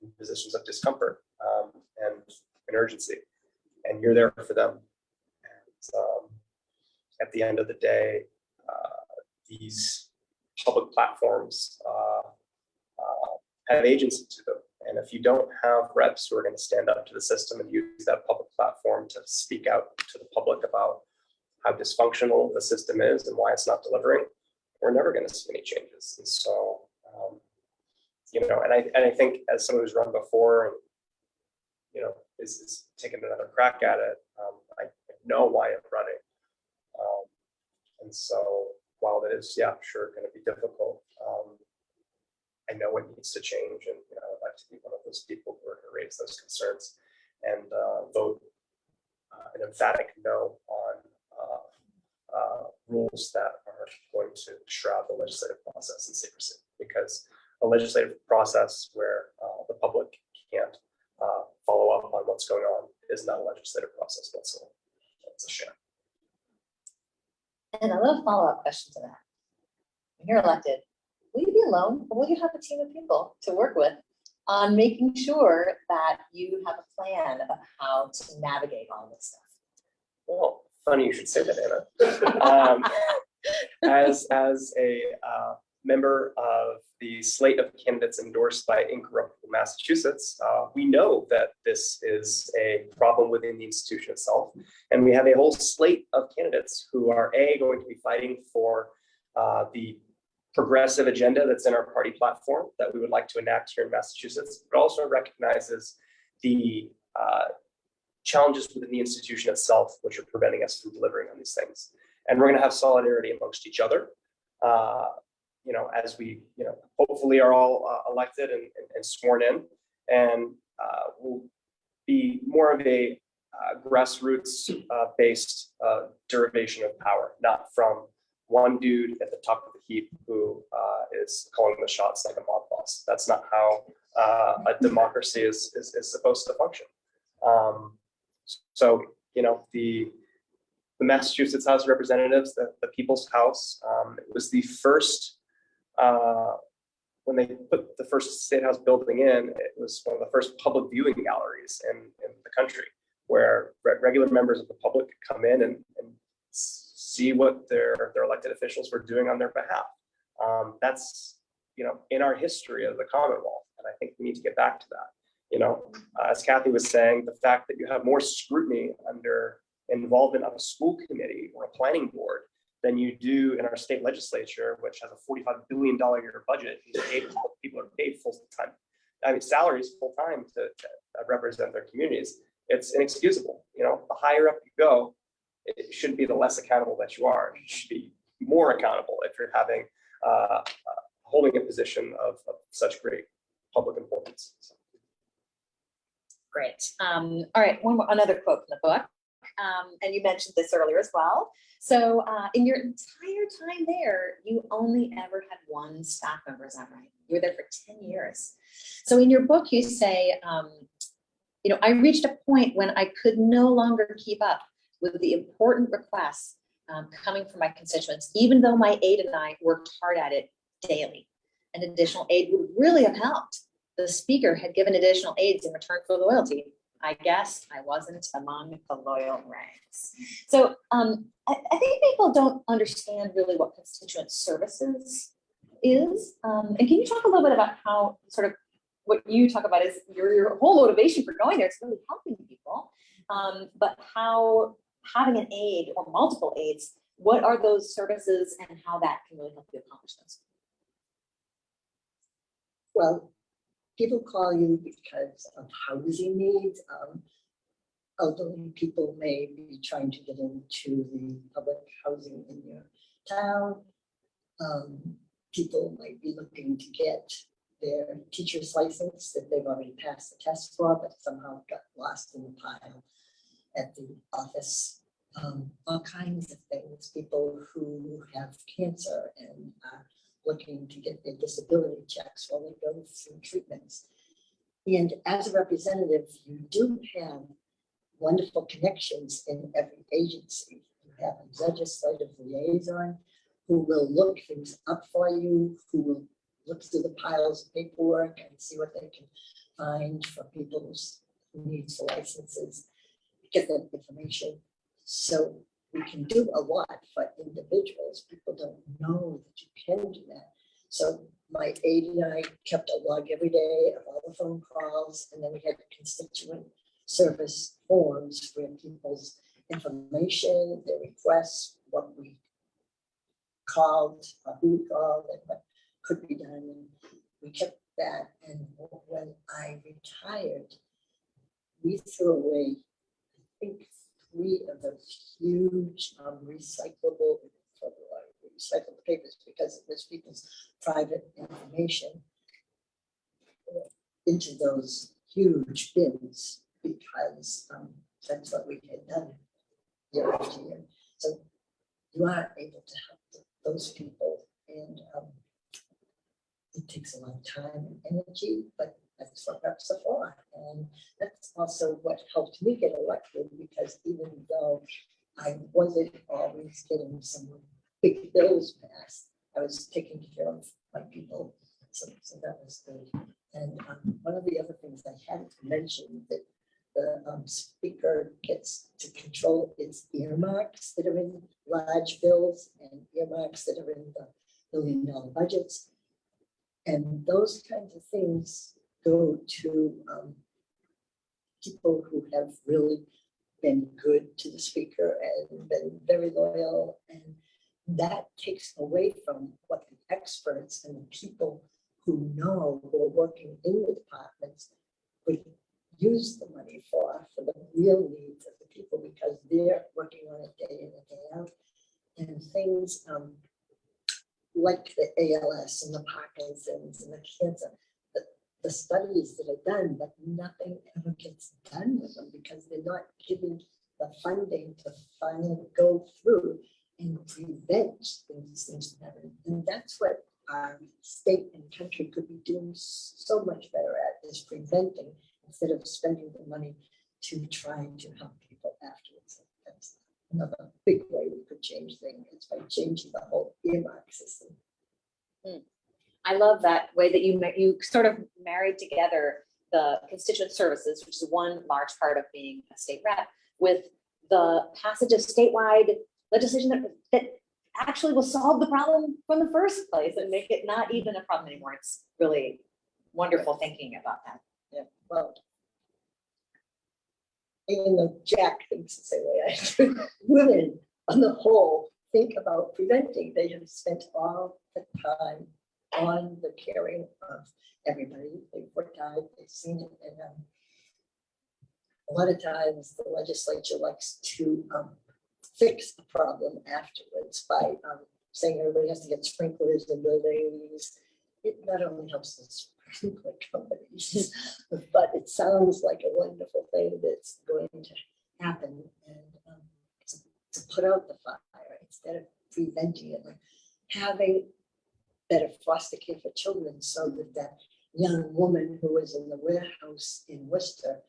in positions of discomfort and urgency, and you're there for them. And at the end of the day, these public platforms have agency to them. And if you don't have reps who are going to stand up to the system and use that public platform to speak out to the public about how dysfunctional the system is and why it's not delivering, we're never going to see any changes. And so, and I think as someone who's run before and, is taking another crack at it, I know why I'm running. And so while it is, sure, going to be difficult, I know it needs to change, and I'd like to be one of those people who are going to raise those concerns and vote an emphatic no on rules that are going to shroud the legislative process in secrecy. Because a legislative process where the public can't follow up on what's going on is not a legislative process whatsoever. It's a sham. And a little follow-up question to that. When you're elected, will you be alone, or will you have a team of people to work with on making sure that you have a plan of how to navigate all this stuff? Well, funny you should say that, Anna. As a member of the slate of candidates endorsed by Incorruptible Massachusetts, we know that this is a problem within the institution itself. And we have a whole slate of candidates who are going to be fighting for the progressive agenda that's in our party platform that we would like to enact here in Massachusetts, but also recognizes the challenges within the institution itself, which are preventing us from delivering on these things. And we're going to have solidarity amongst each other, as we, hopefully are all elected and sworn in, and will be more of a grassroots based derivation of power, not from one dude at the top of the heap who is calling the shots like a mob boss. That's not how a democracy is supposed to function. So, the Massachusetts House of Representatives, the People's House, it was the first, when they put the first State House building in, it was one of the first public viewing galleries in the country, where regular members of the public could come in and see what their elected officials were doing on their behalf. That's, in our history of the Commonwealth, and I think we need to get back to that. As Kathy was saying, the fact that you have more scrutiny under involvement of a school committee or a planning board than you do in our state legislature, which has a $45 billion a year budget, and people are paid full time. Salaries full time to represent their communities. It's inexcusable. The higher up you go, it shouldn't be the less accountable that you are. You should be more accountable if you're holding a position of such great public importance. So. Great. All right, another quote from the book. And you mentioned this earlier as well. So in your entire time there, you only ever had one staff member, is that right? You were there for 10 years. So in your book, you say, I reached a point when I could no longer keep up with the important requests coming from my constituents, even though my aide and I worked hard at it daily. An additional aide would really have helped. The speaker had given additional aides in return for loyalty. I guess I wasn't among the loyal ranks. So I think people don't understand really what constituent services is. And can you talk a little bit about how sort of what you talk about is your whole motivation for going there? It's really helping people, but how having an aide or multiple aides, what are those services and how that can really help you accomplish those? Well, people call you because of housing needs. Elderly people may be trying to get into the public housing in your town. People might be looking to get their teacher's license that they've already passed the test for, but somehow got lost in the pile at the office. All kinds of things. People who have cancer and looking to get their disability checks while they go through treatments. And as a representative, you do have wonderful connections in every agency. You have a legislative liaison who will look things up for you, who will look through the piles of paperwork and see what they can find for people who need licenses, get that information. So we can do a lot for individuals. People don't know that you can do that. So my my aide and I kept a log every day of all the phone calls, and then we had constituent service forms for people's information, their requests, what we called, who we called, and what could be done. And we kept that. And when I retired, we threw away, I think, 3 of those huge recyclable papers, because it was people's private information, into those huge bins, because that's what we had done year after year. So you are able to help those people, and it takes a lot of time and energy, but that's what reps are for. And that's also what helped me get elected, because even though I wasn't always getting some big bills passed, I was taking care of my people. So that was good. And one of the other things I hadn't mentioned, that the speaker gets to control its earmarks that are in large bills and earmarks that are in the $1 billion budgets. And those kinds of things go to people who have really been good to the speaker and been very loyal. And that takes away from what the experts and the people who know, who are working in the departments, would use the money for the real needs of the people, because they're working on it day in and day out. And things like the ALS and the Parkinson's and the cancer, the studies that are done, but nothing ever gets done with them, because they're not giving the funding to finally go through and prevent things from happening. And that's what our state and country could be doing so much better at, is preventing, instead of spending the money to try to help people afterwards. That's another big way we could change things, is by changing the whole earmark system. I love that way that you sort of married together the constituent services, which is one large part of being a state rep, with the passage of statewide legislation that actually will solve the problem from the first place and make it not even a problem anymore. It's really wonderful thinking about that. Yeah, well, even though Jack thinks the same way I do, women on the whole think about preventing. They have spent all the time on the caring of everybody. They've worked out, they've seen it, and a lot of times the legislature likes to fix the problem afterwards by saying everybody has to get sprinklers in buildings. It not only helps the sprinkler companies, but it sounds like a wonderful thing that's going to happen. And to put out the fire instead of preventing it, like having better foster care for children, so that that young woman who was in the warehouse in Worcester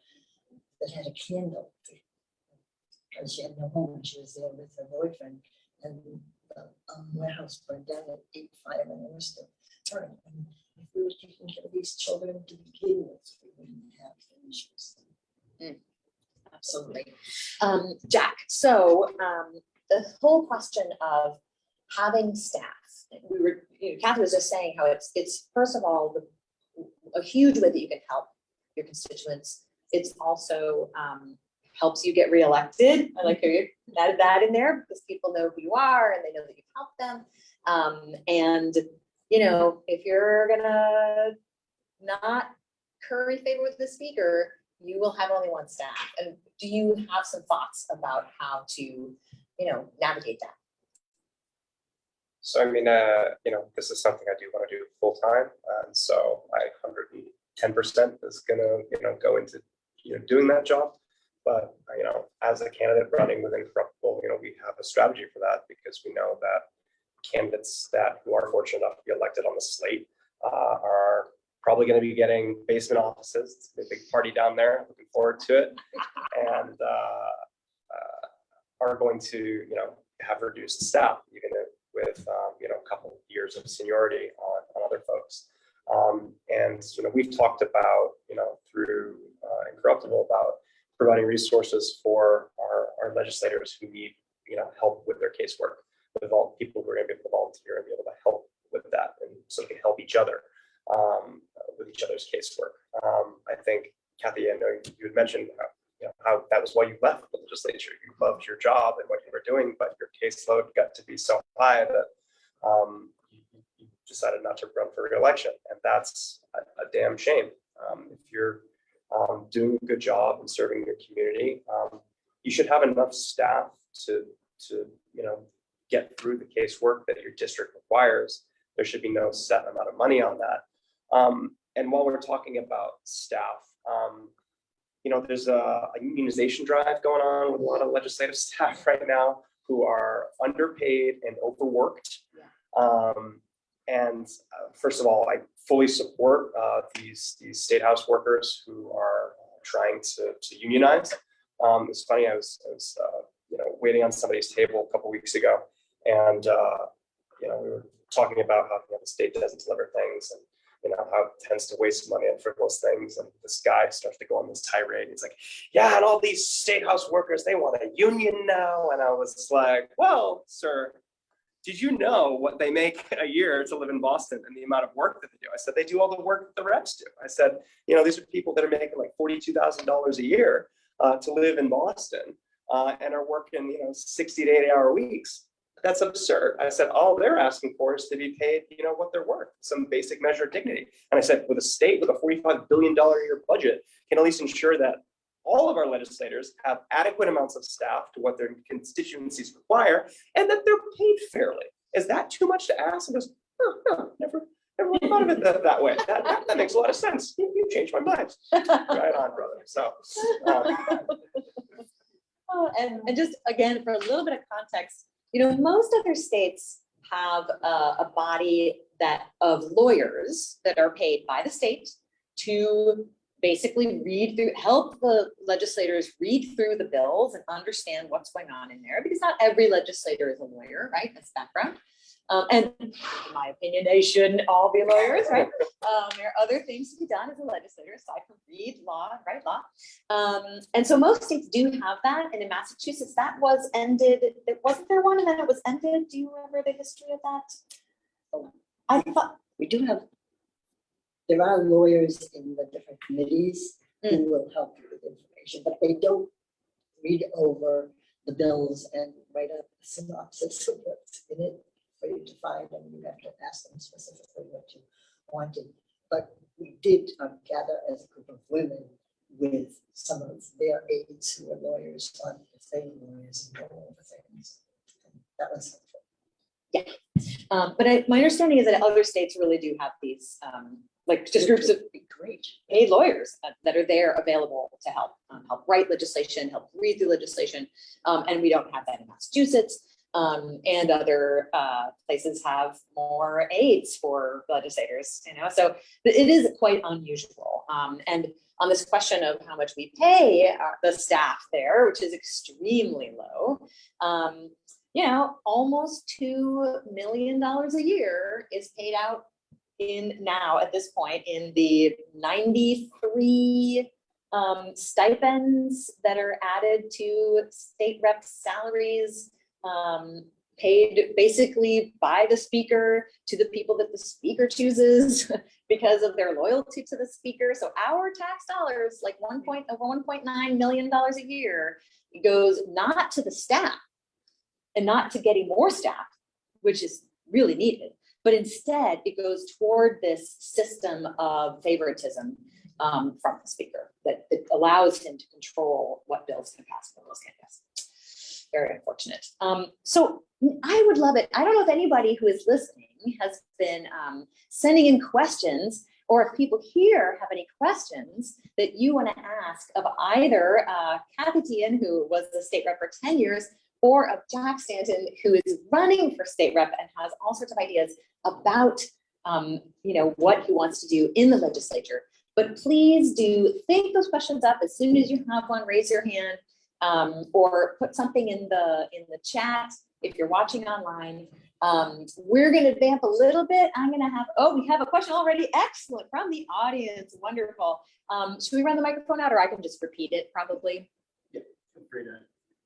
that had a candle, because she had no home and she was there with her boyfriend, and the warehouse burned down at 8 firemen in Worcester. And if we were taking care of these children to begin with, we wouldn't have the issues. Absolutely. Jack, so the whole question of having staff, Kathy was just saying how it's first of all, a huge way that you can help your constituents. It's also helps you get reelected. I like how you added that in there, because people know who you are and they know that you help them. And you know, if you're gonna not curry favor with the speaker, you will have only one staff. And do you have some thoughts about how to, navigate that? So, I mean, this is something I do want to do full time. And so 110% is going to, go into, doing that job. But, as a candidate running with Incorruptible, we have a strategy for that, because we know that candidates who are fortunate enough to be elected on the slate are probably going to be getting basement offices. It's a big party down there. Looking forward to it. And are going to, have reduced staff, even with, a couple of years of seniority on other folks. And, we've talked about, through Incorruptible, about providing resources for our legislators who need, help with their casework, with all people who are going to be able to volunteer and be able to help with that, and so we can help each other with each other's casework. I think, Kathy, I know you had mentioned how that was why you left the legislature. You loved your job and what you were doing, but your caseload got to be so high that you decided not to run for re-election, and that's a damn shame. If you're doing a good job and serving your community, you should have enough staff to get through the casework that your district requires. There should be no set amount of money on that. And while we're talking about staff, there's a unionization drive going on with a lot of legislative staff right now who are underpaid and overworked. First of all, I fully support these state house workers who are trying to unionize. It's funny, I was waiting on somebody's table a couple weeks ago, and we were talking about how the state doesn't deliver things, and how it tends to waste money on frivolous things. And this guy starts to go on this tirade. He's like, yeah, and all these state house workers, they want a union now. And I was like, well, sir, did you know what they make a year to live in Boston and the amount of work that they do? I said, they do all the work that the reps do. I said, these are people that are making like $42,000 a year to live in Boston and are working, 60 to 80 hour weeks. That's absurd. I said, all they're asking for is to be paid, what they're worth, some basic measure of dignity. And I said, with a state with a $45 billion a year budget can at least ensure that all of our legislators have adequate amounts of staff to what their constituencies require, and that they're paid fairly. Is that too much to ask? And goes, no, never thought of it that way. That makes a lot of sense. You changed my mind. Right on, brother. So. And just again, for a little bit of context, most other states have a body of lawyers that are paid by the state to basically help the legislators read through the bills and understand what's going on in there, because not every legislator is a lawyer, right? That's background. And in my opinion, they shouldn't all be lawyers, right? There are other things to be done as a legislator aside from read law, write law. And so most states do have that. And in Massachusetts, that was ended. Wasn't there one and then it was ended? Do you remember the history of that? I thought there are lawyers in the different committees who will help you with information, but they don't read over the bills and write a synopsis of what's in it for you to find, and you have to ask them specifically what you wanted. But we did gather as a group of women with some of their aides who are lawyers on the same lawyers and go over things. And that was helpful. Yeah, but my understanding is that other states really do have these just groups of great paid lawyers that are there available to help write legislation, help read through legislation, and we don't have that in Massachusetts. And other places have more aides for legislators, so it is quite unusual. And on this question of how much we pay the staff there, which is extremely low, almost $2 million a year is paid out at this point in the 93 stipends that are added to state reps' salaries, paid basically by the speaker to the people that the speaker chooses because of their loyalty to the speaker. So our tax dollars, like over $1.9 million a year, goes not to the staff and not to getting more staff, which is really needed, but instead it goes toward this system of favoritism from the speaker that allows him to control what bills can pass and what bills can't pass. Very unfortunate. So I would love it. I don't know if anybody who is listening has been sending in questions, or if people here have any questions that you want to ask of either Kathy Teahan, who was the state rep for 10 years, or of Jack Stanton, who is running for state rep and has all sorts of ideas about what he wants to do in the legislature. But please do think those questions up as soon as you have one. Raise your hand. Or put something in the chat if you're watching online. We're going to vamp a little bit. We have a question already. Excellent, from the audience. Wonderful. Should we run the microphone out, or I can just repeat it probably? Yeah, feel free to.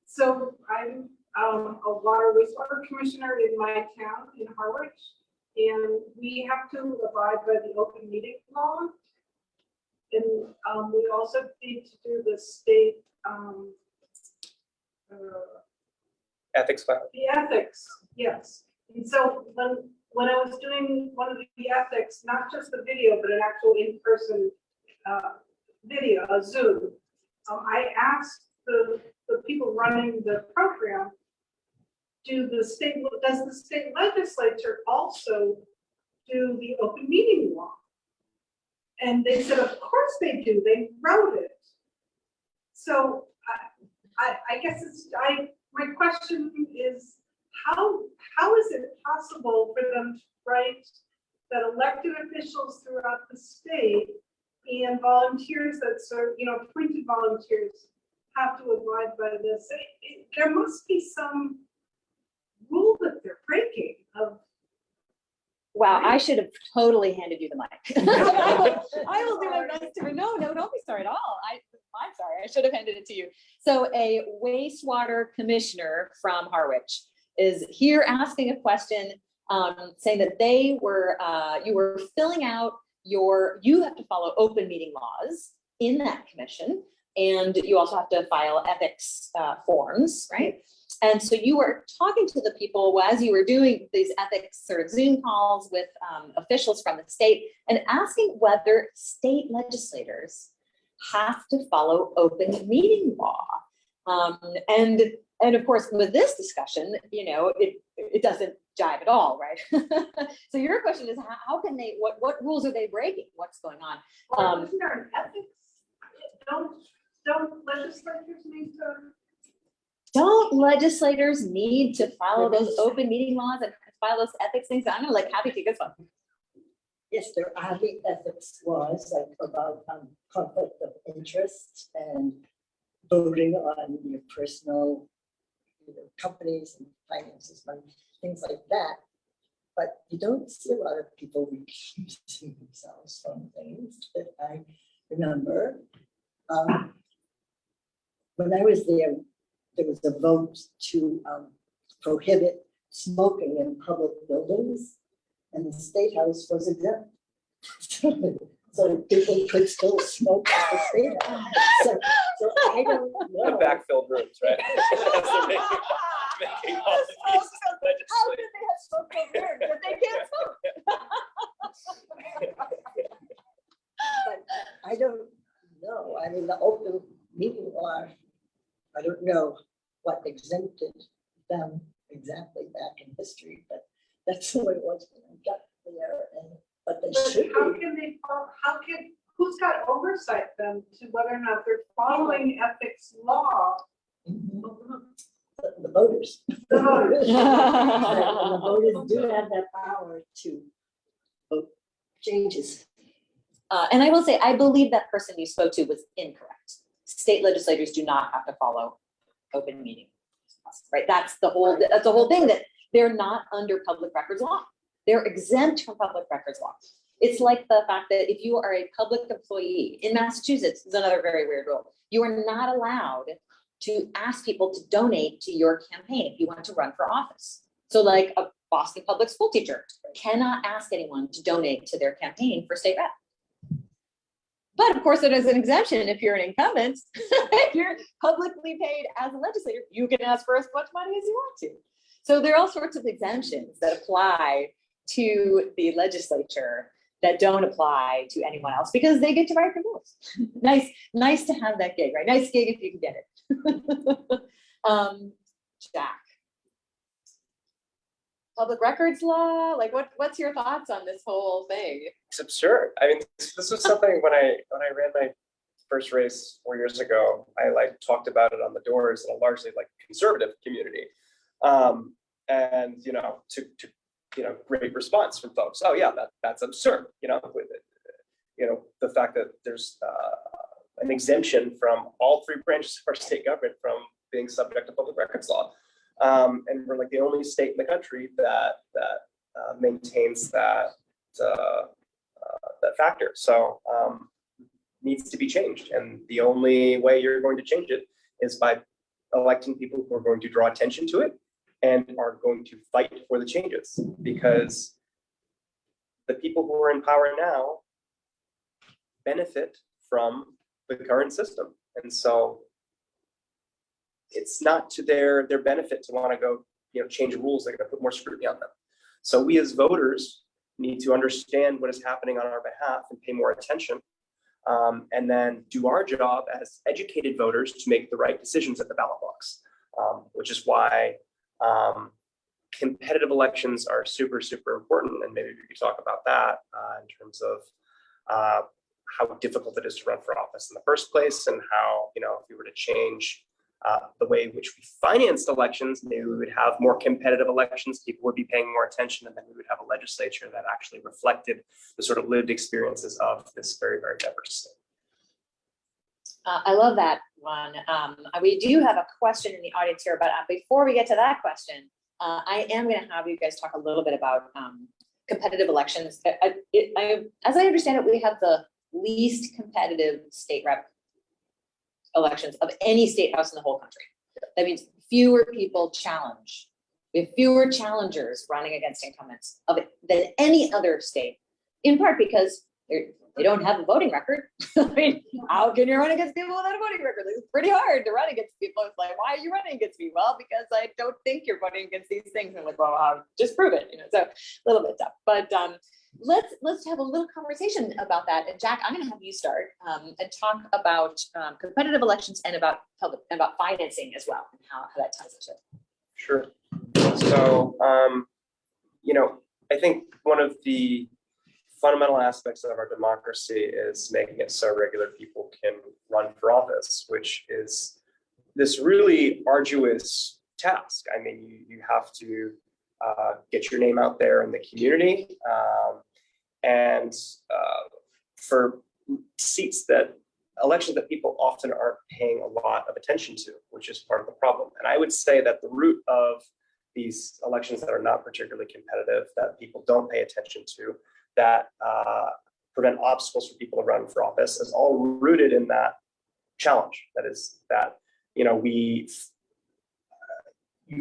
So I'm a water wastewater commissioner in my town in Harwich, and we have to abide by the open meeting law. And we also need to do the state, Ethics file. the ethics, yes. And so when I was doing one of the ethics, not just the video, but an actual in-person video, a Zoom, I asked the people running the program, does the state legislature also do the open meeting law? And they said, of course they do, they wrote it. So I guess my question is, how is it possible for them to write that elected officials throughout the state and volunteers that serve, appointed volunteers have to abide by this? There must be some rule that they're breaking of. Wow, I should have totally handed you the mic. I will do my best to, no, don't be sorry at all. I'm sorry, I should have handed it to you. So a wastewater commissioner from Harwich is here asking a question, saying that you were filling out you have to follow open meeting laws in that commission, and you also have to file ethics forms, right? And so you were talking to the people as you were doing these ethics sort of Zoom calls with officials from the state and asking whether state legislators have to follow open meeting law. And of course, with this discussion, it doesn't jive at all, right? So your question is, how can they, what rules are they breaking? What's going on? Isn't there an ethics? Don't legislators need to? Don't legislators need to follow those open meeting laws and file those ethics things? I'm gonna let Kathy take this one. Yes, there are the ethics laws, like about conflict of interest and voting on your personal companies and finances, money, things like that. But you don't see a lot of people recusing themselves from things that I remember. When I was there was a vote to prohibit smoking in public buildings, and the State House was exempt. So people could still smoke at the State House. So I don't know. The backfilled rooms, right? As they're making all of these How did they have smoked over there? But they can't smoke. But I don't know. I mean, the open meeting law, I don't know what exempted them exactly back in history, but that's the way it was when I got there. But they should be. Who's got oversight then to whether or not they're following ethics law? The voters. The voters. The voters do have that power to vote changes. And I will say, I believe that person you spoke to was incorrect. State legislators do not have to follow open meeting laws, right? That's the whole thing, that they're not under public records law. They're exempt from public records law. It's like the fact that if you are a public employee in Massachusetts, is another very weird rule. You are not allowed to ask people to donate to your campaign if you want to run for office. So like a Boston public school teacher cannot ask anyone to donate to their campaign for state rep. But of course, it is an exemption if you're an incumbent. If you're publicly paid as a legislator, you can ask for as much money as you want to. So there are all sorts of exemptions that apply to the legislature that don't apply to anyone else because they get to write the rules. Nice to have that gig, right? Nice gig if you can get it. Jack. Public records law, like what's your thoughts on this whole thing? It's absurd. I mean, this was something when I ran my first race 4 years ago, I talked about it on the doors in a largely conservative community. And to great response from folks. Oh yeah, that's absurd. The fact that there's an exemption from all three branches of our state government from being subject to public records law. And we're the only state in the country that maintains that factor. So needs to be changed. And the only way you're going to change it is by electing people who are going to draw attention to it and are going to fight for the changes. Because the people who are in power now benefit from the current system. And so it's not to their benefit to want to go, change rules. They're going to put more scrutiny on them. So we as voters need to understand what is happening on our behalf and pay more attention, and then do our job as educated voters to make the right decisions at the ballot box, which is why competitive elections are super, super important. And maybe we could talk about that in terms of how difficult it is to run for office in the first place, and how, if we were to change the way in which we financed elections, maybe we would have more competitive elections, people would be paying more attention, and then we would have a legislature that actually reflected the sort of lived experiences of this very, very diverse state. I love that one. We do have a question in the audience here, but before we get to that question, I am going to have you guys talk a little bit about competitive elections. As I understand it, we have the least competitive state rep elections of any state house in the whole country. That means fewer people challenge. We have fewer challengers running against incumbents than any other state, in part because they don't have a voting record. I mean, how can you run against people without a voting record? It's pretty hard to run against people. It's like, why are you running against me? Well, because I don't think you're voting against these things. And like, well, just prove it. So a little bit tough. But let's have a little conversation about that. And Jack, I'm going to have you start and talk about competitive elections and about financing as well, and how that ties into it. Sure. So, I think one of the fundamental aspects of our democracy is making it so regular people can run for office, which is this really arduous task. I mean, you have to get your name out there in the community, and for elections that people often aren't paying a lot of attention to, which is part of the problem. And I would say that the root of these elections that are not particularly competitive, that people don't pay attention to, that prevent obstacles for people to run for office, is all rooted in that challenge. That is that, you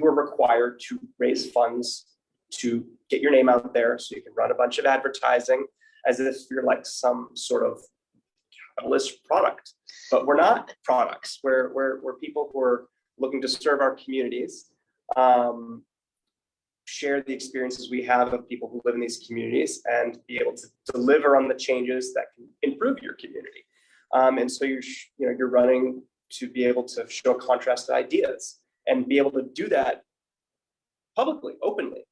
are required to raise funds to get your name out there so you can run a bunch of advertising as if you're like some sort of capitalist product. But we're not products. We're people who are looking to serve our communities, share the experiences we have of people who live in these communities, and be able to deliver on the changes that can improve your community. And so you're running to be able to show contrasted ideas and be able to do that publicly, openly.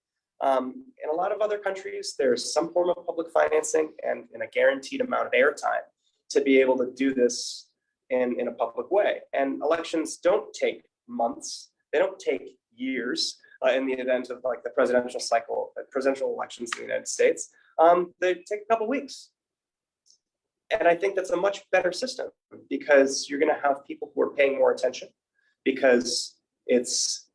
In a lot of other countries, there's some form of public financing and a guaranteed amount of airtime to be able to do this in a public way. And elections don't take months, they don't take years. In the event of like the presidential elections in the United States, they take a couple weeks. And I think that's a much better system, because you're going to have people who are paying more attention, because it's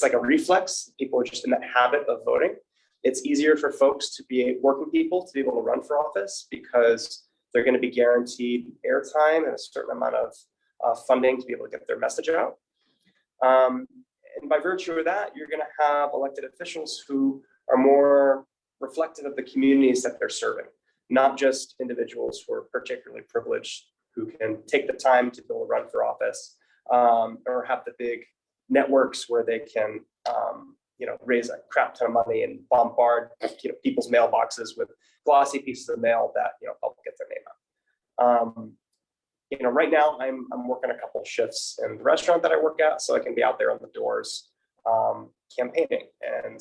like a reflex. People are just in that habit of voting. It's easier for folks working people to be able to run for office, because they're going to be guaranteed airtime and a certain amount of funding to be able to get their message out. And by virtue of that, you're going to have elected officials who are more reflective of the communities that they're serving, not just individuals who are particularly privileged, who can take the time to be able to run for office, or have the big networks where they can, raise a crap ton of money and bombard, people's mailboxes with glossy pieces of mail that, help get their name out. Right now I'm working a couple of shifts in the restaurant that I work at, so I can be out there on the doors campaigning. And,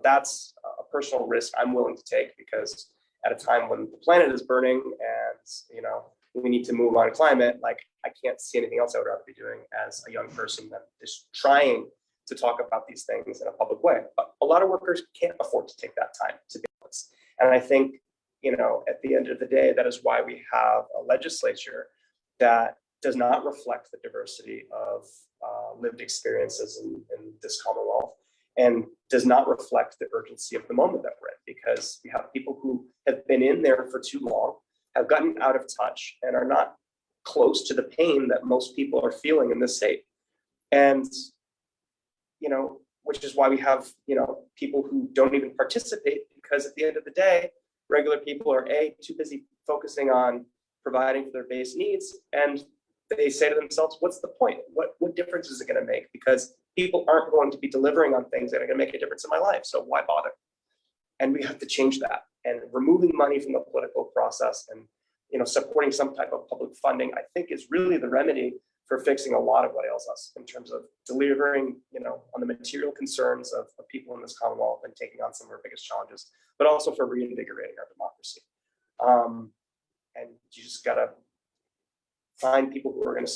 that's a personal risk I'm willing to take, because at a time when the planet is burning and, we need to move on climate, like I can't see anything else I would rather be doing as a young person than just trying to talk about these things in a public way. But a lot of workers can't afford to take that time, to be honest. And I think, at the end of the day, that is why we have a legislature that does not reflect the diversity of lived experiences in this Commonwealth, and does not reflect the urgency of the moment that we're in, because we have people who have been in there for too long, have gotten out of touch, and are not close to the pain that most people are feeling in this state. And, which is why we have, people who don't even participate, because at the end of the day, regular people are too busy focusing on providing for their base needs, and they say to themselves, what's the point? What difference is it going to make? Because people aren't going to be delivering on things that are going to make a difference in my life, so why bother? And we have to change that. And removing money from the political process and supporting some type of public funding, I think, is really the remedy for fixing a lot of what ails us in terms of delivering, on the material concerns of people in this Commonwealth and taking on some of our biggest challenges, but also for reinvigorating our democracy. And you just gotta find people who are going to,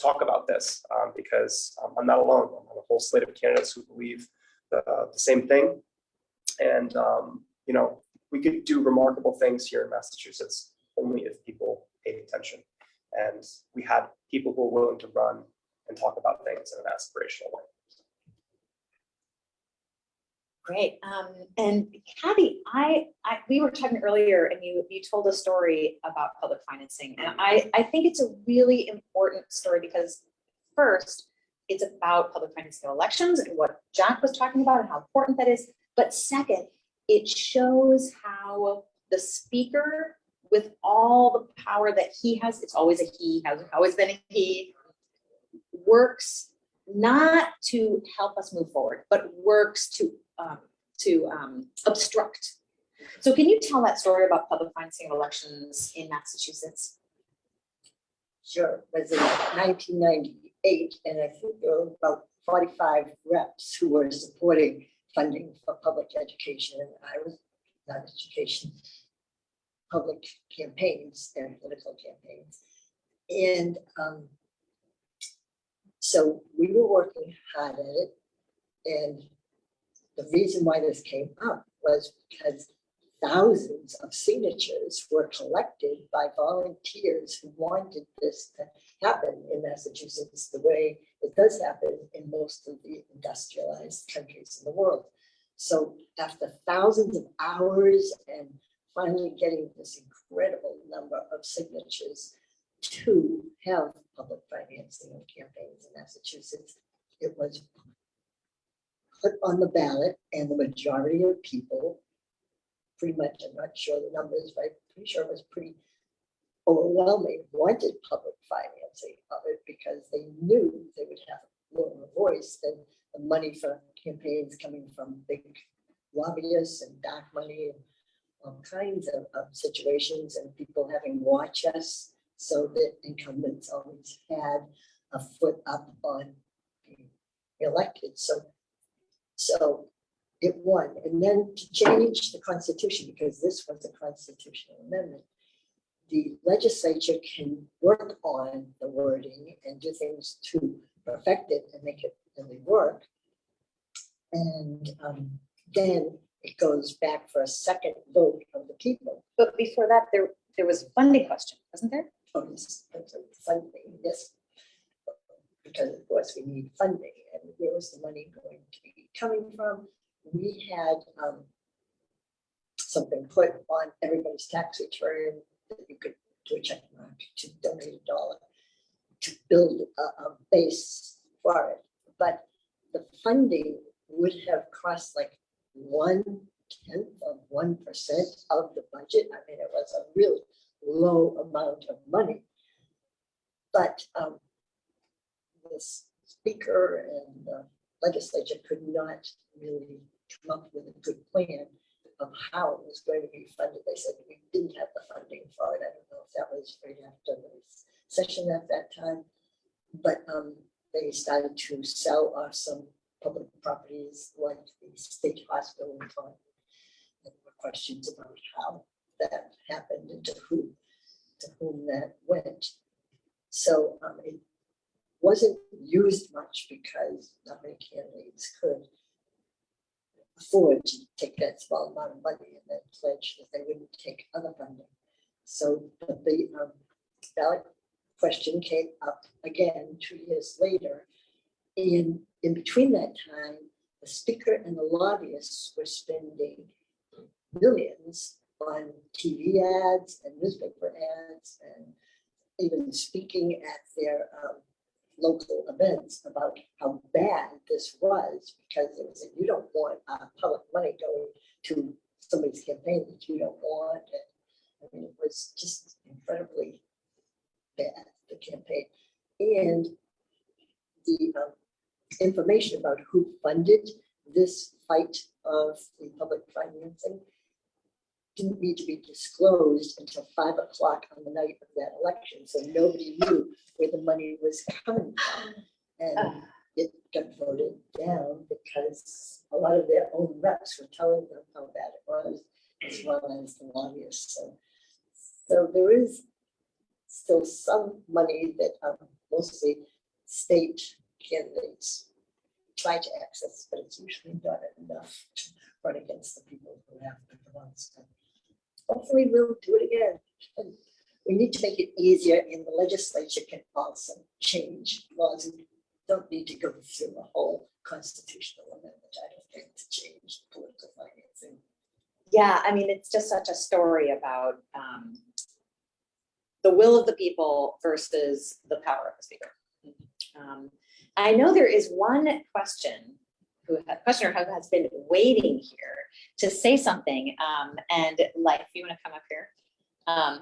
talk about this, because I'm not alone. I'm on a whole slate of candidates who believe the same thing. And, we could do remarkable things here in Massachusetts only if people paid attention. And we had people who were willing to run and talk about things in an aspirational way. Great. And Kathy, we were talking earlier, and you told a story about public financing, and I think it's a really important story because first, it's about public financing of elections and what Jack was talking about and how important that is. But second, it shows how the speaker, with all the power that he has, it's always a he, has always been a he, works not to help us move forward, but works to obstruct. So can you tell that story about public financing of elections in Massachusetts? Sure, it was in 1998, and I think there were about 45 reps who were supporting funding for public education, and I was not education, public campaigns and political campaigns. And so we were working hard at it, and the reason why this came up was because thousands of signatures were collected by volunteers who wanted this to happen in Massachusetts the way it does happen in most of the industrialized countries in the world. So after thousands of hours and finally getting this incredible number of signatures to have public financing of campaigns in Massachusetts, it was put on the ballot, and the majority of people, pretty much, I'm not sure the numbers, but I'm pretty sure it was pretty overwhelming, wanted public financing of it because they knew they would have more of a voice than the money for campaigns coming from big lobbyists and dark money and all kinds of situations, and people having war chests, so that incumbents always had a foot up on being elected. So it won. And then to change the Constitution, because this was a constitutional amendment, the legislature can work on the wording and do things to perfect it and make it really work. And then it goes back for a second vote of the people. But before that, there was a funding question, wasn't there? Oh, yes, funding, yes. Because of course we need funding, and where was the money going to be coming from? We had something put on everybody's tax return that you could do a check mark to donate $1 to build a base for it. But the funding would have cost like 1/10 of 1% of the budget. I mean, it was a really low amount of money. But the speaker and the legislature could not really come up with a good plan of how it was going to be funded. They said we didn't have the funding for it. I don't know if that was right after the session at that time, but they started to sell off some public properties like the state hospital in Taunton. There were questions about how that happened and to whom that went. So it wasn't used much because not many candidates could afford to take that small amount of money and then pledge that they wouldn't take other funding. So the ballot question came up again 2 years later. And in between that time, the speaker and the lobbyists were spending millions on TV ads and newspaper ads and even speaking at their local events about how bad this was, because they said, you don't want public money going to somebody's campaign that you don't want. And, I mean, it was just incredibly bad, the campaign. And the information about who funded this fight of the public financing didn't need to be disclosed until 5 o'clock on the night of that election. So nobody knew where the money was coming from. And it got voted down because a lot of their own reps were telling them how bad it was, as well as the lobbyists. So there is still some money that mostly state candidates try to access, but it's usually not enough to run against the people who have the votes. Hopefully we'll do it again. And we need to make it easier, and the legislature can also change laws. And don't need to go through a whole constitutional amendment, I don't think, to change political financing. Yeah, I mean, it's just such a story about the will of the people versus the power of the speaker. I know there is one questioner who has been waiting here to say something. And like, if you want to come up here,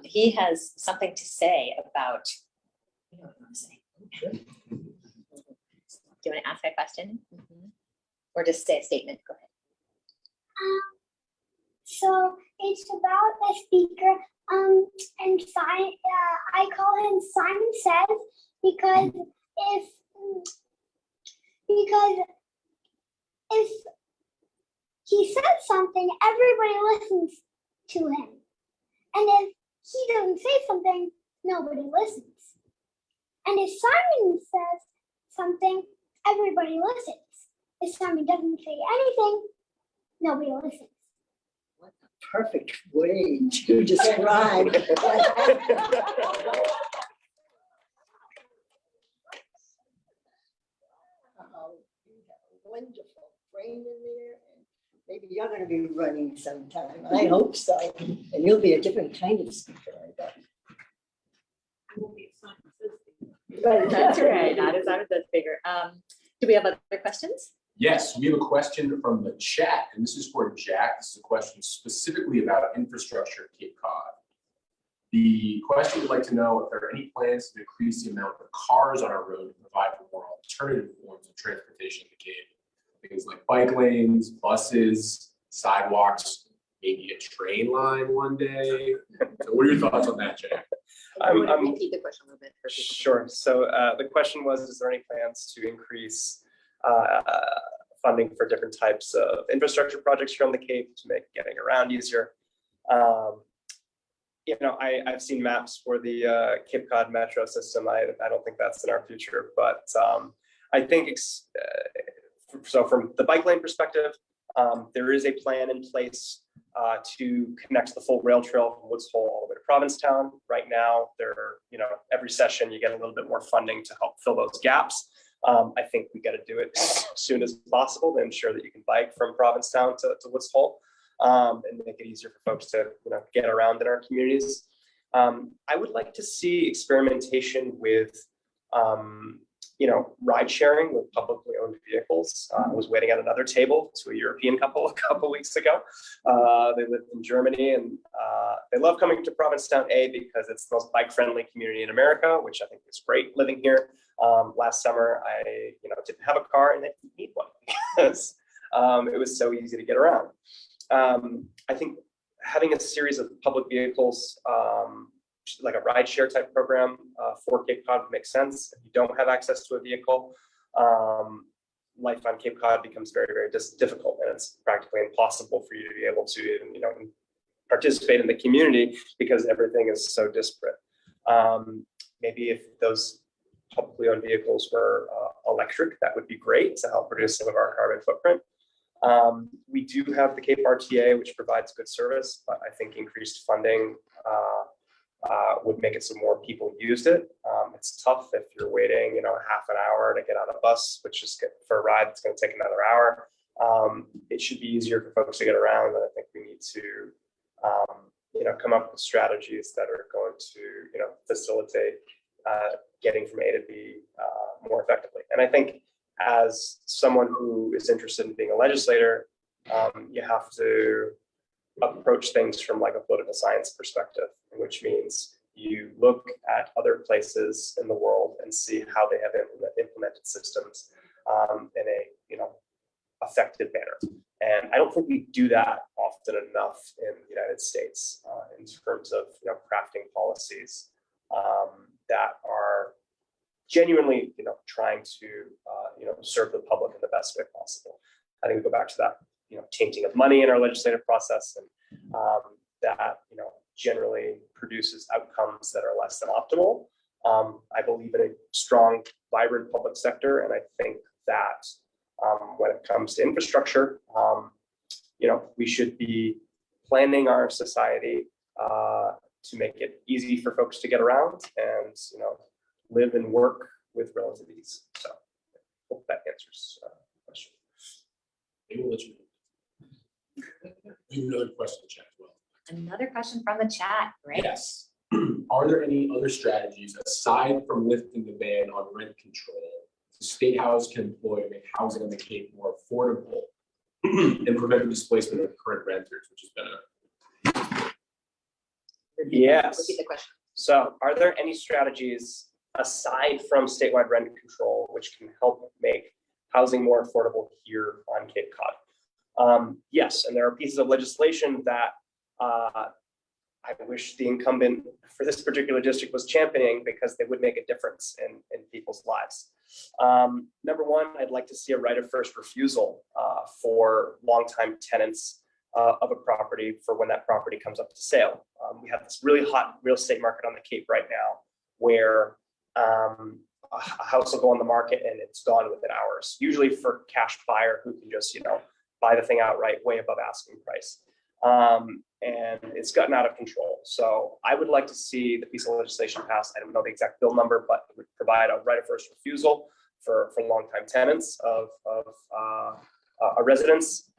he has something to say about, you know what I want to say. Do you want to ask a question? Or just say a statement? Go ahead. So it's about the speaker, and I call him Simon Says because if he says something, everybody listens to him, and if he doesn't say something, nobody listens. And if Simon says something, everybody listens. If Simon doesn't say anything, nobody listens. What a perfect way to describe what happened. You have a wonderful brain in there, and maybe you're going to be running sometime. I hope so. And you'll be a different kind of speaker, I bet. I won't be a Simon Says speaker. Right. That's right. Not as bigger. Do we have other questions? Yes, we have a question from the chat, and this is for Jack. This is a question specifically about infrastructure at Cape Cod. The question would like to know if there are any plans to increase the amount of cars on our road to provide for more alternative forms of transportation to Cape. Things like bike lanes, buses, sidewalks, maybe a train line one day. So what are your thoughts on that, Jack? Repeat the question a little bit for people. Sure. So the question was, is there any plans to increase funding for different types of infrastructure projects here on the Cape to make getting around easier? You know, I've seen maps for the Cape Cod metro system. I don't think that's in our future, but I think so from the bike lane perspective, there is a plan in place to connect the full rail trail from Woods Hole all the way to Provincetown. Right now, every session you get a little bit more funding to help fill those gaps. I think we got to do it as soon as possible to ensure that you can bike from Provincetown to Woods Hole, and make it easier for folks to get around in our communities. I would like to see experimentation with ride sharing with publicly owned vehicles. I was waiting at another table to a European couple a couple weeks ago. They lived in Germany, and they love coming to Provincetown, because it's the most bike-friendly community in America, which I think is great living here. Last summer, I didn't have a car and I didn't need one because it was so easy to get around. I think having a series of public vehicles, like a rideshare type program for Cape Cod makes sense. If you don't have access to a vehicle, life on Cape Cod becomes very, very difficult, and it's practically impossible for you to be able to, participate in the community because everything is so disparate. Maybe if those publicly owned vehicles were electric, that would be great to help reduce some of our carbon footprint. We do have the Cape RTA, which provides good service, but I think increased funding would make it so more people used it. It's tough if you're waiting, half an hour to get on a bus, which is for a ride, it's going to take another hour. It should be easier for folks to get around, and I think we need to, come up with strategies that are going to, facilitate getting from A to B more effectively. And I think as someone who is interested in being a legislator, you have to approach things from like a political science perspective, which means you look at other places in the world and see how they have implemented systems in a effective manner. And I don't think we do that often enough in the United States in terms of crafting policies that are genuinely trying to serve the public in the best way possible. I think we go back to that tainting of money in our legislative process, and that generally produces outcomes that are less than optimal. I believe in a strong, vibrant public sector, and I think that when it comes to infrastructure, we should be planning our society to make it easy for folks to get around and live and work with relative ease. So hope that answers the question. Maybe we'll let you know. We have another question in the chat as well. Another question from the chat, right? Yes. Are there any other strategies aside from lifting the ban on rent control the State House can employ to make housing on the Cape more affordable and prevent the displacement of current renters, which has been Yes. Repeat the question. So are there any strategies aside from statewide rent control which can help make housing more affordable here on Cape Cod? Yes, and there are pieces of legislation that I wish the incumbent for this particular district was championing, because they would make a difference in people's lives. Number one, I'd like to see a right of first refusal for longtime tenants of a property for when that property comes up to sale. We have this really hot real estate market on the Cape right now, where a house will go on the market and it's gone within hours, usually for cash buyer who can just buy the thing outright way above asking price. And it's gotten out of control. So I would like to see the piece of legislation passed. I don't know the exact bill number, but it would provide a right of first refusal for longtime tenants of a residence,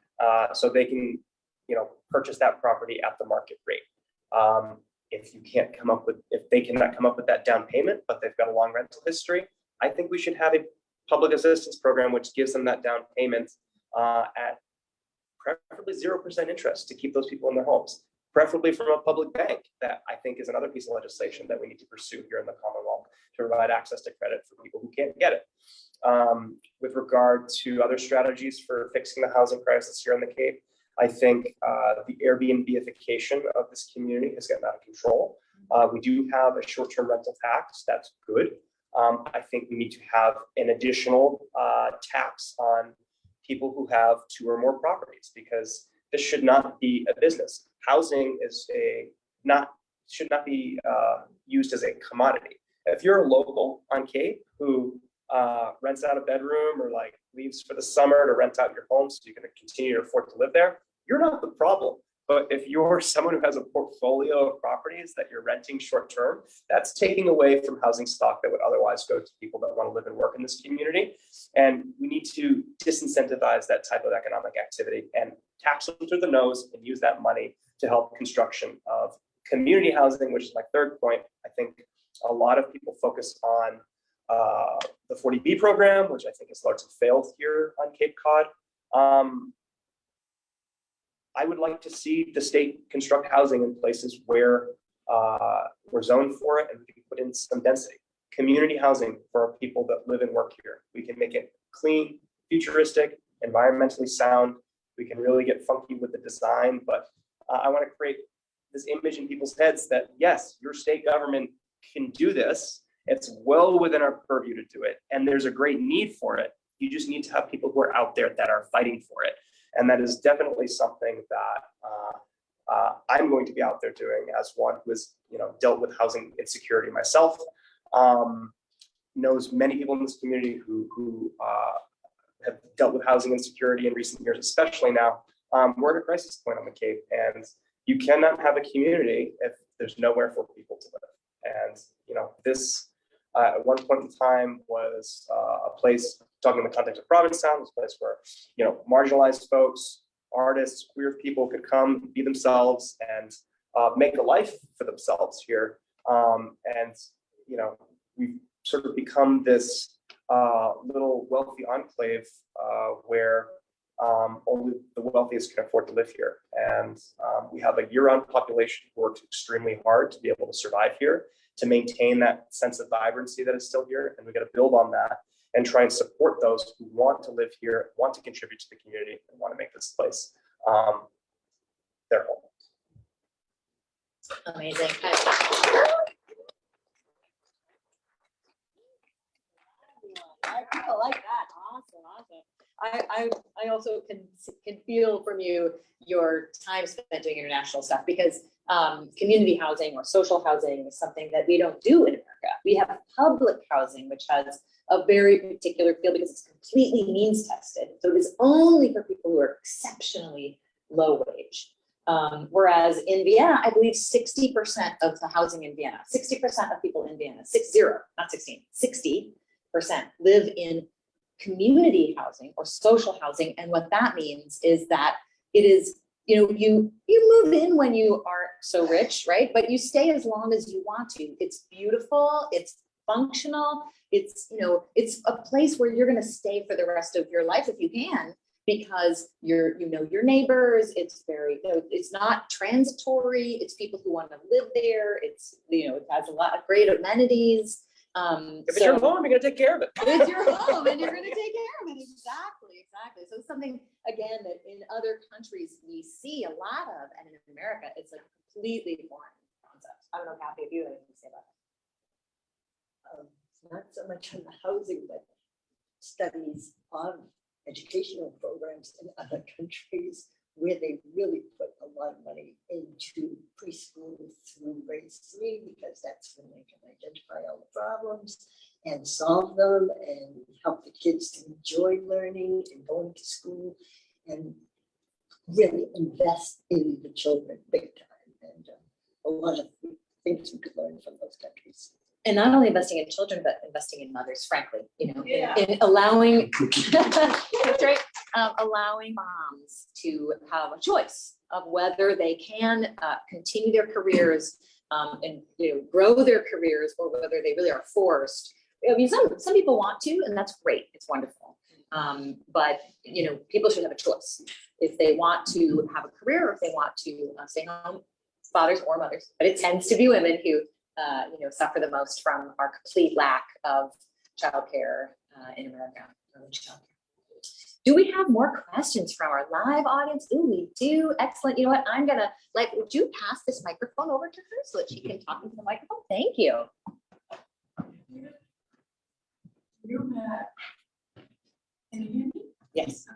so they can purchase that property at the market rate. If they cannot come up with that down payment, but they've got a long rental history, I think we should have a public assistance program which gives them that down payment at preferably 0% interest to keep those people in their homes, preferably from a public bank. That I think is another piece of legislation that we need to pursue here in the Commonwealth to provide access to credit for people who can't get it. With regard to other strategies for fixing the housing crisis here on the Cape, I think the Airbnb-ification of this community has gotten out of control. We do have a short-term rental tax. That's good. I think we need to have an additional tax on people who have 2 or more properties, because this should not be a business. Housing is should not be used as a commodity. If you're a local on Cape who rents out a bedroom or leaves for the summer to rent out your home so you can continue to afford to live there, you're not the problem. But if you're someone who has a portfolio of properties that you're renting short term, that's taking away from housing stock that would otherwise go to people that want to live and work in this community. And we need to disincentivize that type of economic activity and tax them through the nose and use that money to help construction of community housing, which is my third point. I think a lot of people focus on the 40B program, which I think has largely failed here on Cape Cod. I would like to see the state construct housing in places where we're zoned for it, and we can put in some density. Community housing for people that live and work here. We can make it clean, futuristic, environmentally sound. We can really get funky with the design, but I want to create this image in people's heads that yes, your state government can do this. It's well within our purview to do it, and there's a great need for it. You just need to have people who are out there that are fighting for it. And that is definitely something that I'm going to be out there doing as one who has dealt with housing insecurity myself, knows many people in this community who have dealt with housing insecurity in recent years, especially now. We're at a crisis point on the Cape, and you cannot have a community if there's nowhere for people to live. And this at one point in time was a place, talking in the context of Provincetown, was a place where marginalized folks, artists, queer people could come, be themselves, and make a life for themselves here. And we've sort of become this little wealthy enclave where only the wealthiest can afford to live here. And we have a year-round population who works extremely hard to be able to survive here, to maintain that sense of vibrancy that is still here. And we got to build on that and try and support those who want to live here, want to contribute to the community, and want to make this place their home. Amazing. I like that. Awesome. I also can feel from you your time spent doing international stuff, because community housing or social housing is something that we don't do in America. We have public housing, which has a very particular feel because it's completely means tested. So it is only for people who are exceptionally low wage. Whereas in Vienna, I believe 60% of the housing in Vienna, 60% of people in Vienna, 60% live in community housing or social housing. And what that means is that it is, you move in when you aren't so rich, right? But you stay as long as you want to. It's beautiful, it's functional, it's a place where you're going to stay for the rest of your life if you can, because your neighbors. It's very, it's not transitory. It's people who want to live there. It's, it has a lot of great amenities. If it's your home, you're going to take care of it. It's your home and you're going to take care of it. Exactly. So it's something, again, that in other countries we see a lot of, and in America, it's a completely foreign concept. I don't know, Kathy, if you have anything to say about that. Not so much on the housing, but studies on educational programs in other countries where they really put a lot of money into preschool through grade 3, because that's when they can identify all the problems and solve them and help the kids to enjoy learning and going to school, and really invest in the children big time. And a lot of things we could learn from those countries. And not only investing in children, but investing in mothers, frankly, Yeah. in allowing, that's right, allowing moms to have a choice of whether they can continue their careers and grow their careers, or whether they really are forced. I mean, some people want to, and that's great. It's wonderful. But people should have a choice if they want to have a career, or if they want to stay home, fathers or mothers. But it tends to be women who suffer the most from our complete lack of childcare in America. Do we have more questions from our live audience? Ooh, we do. Excellent. You know what? I'm gonna would you pass this microphone over to her so that she can talk into the microphone? Thank you. You have, can you hear me? Yes.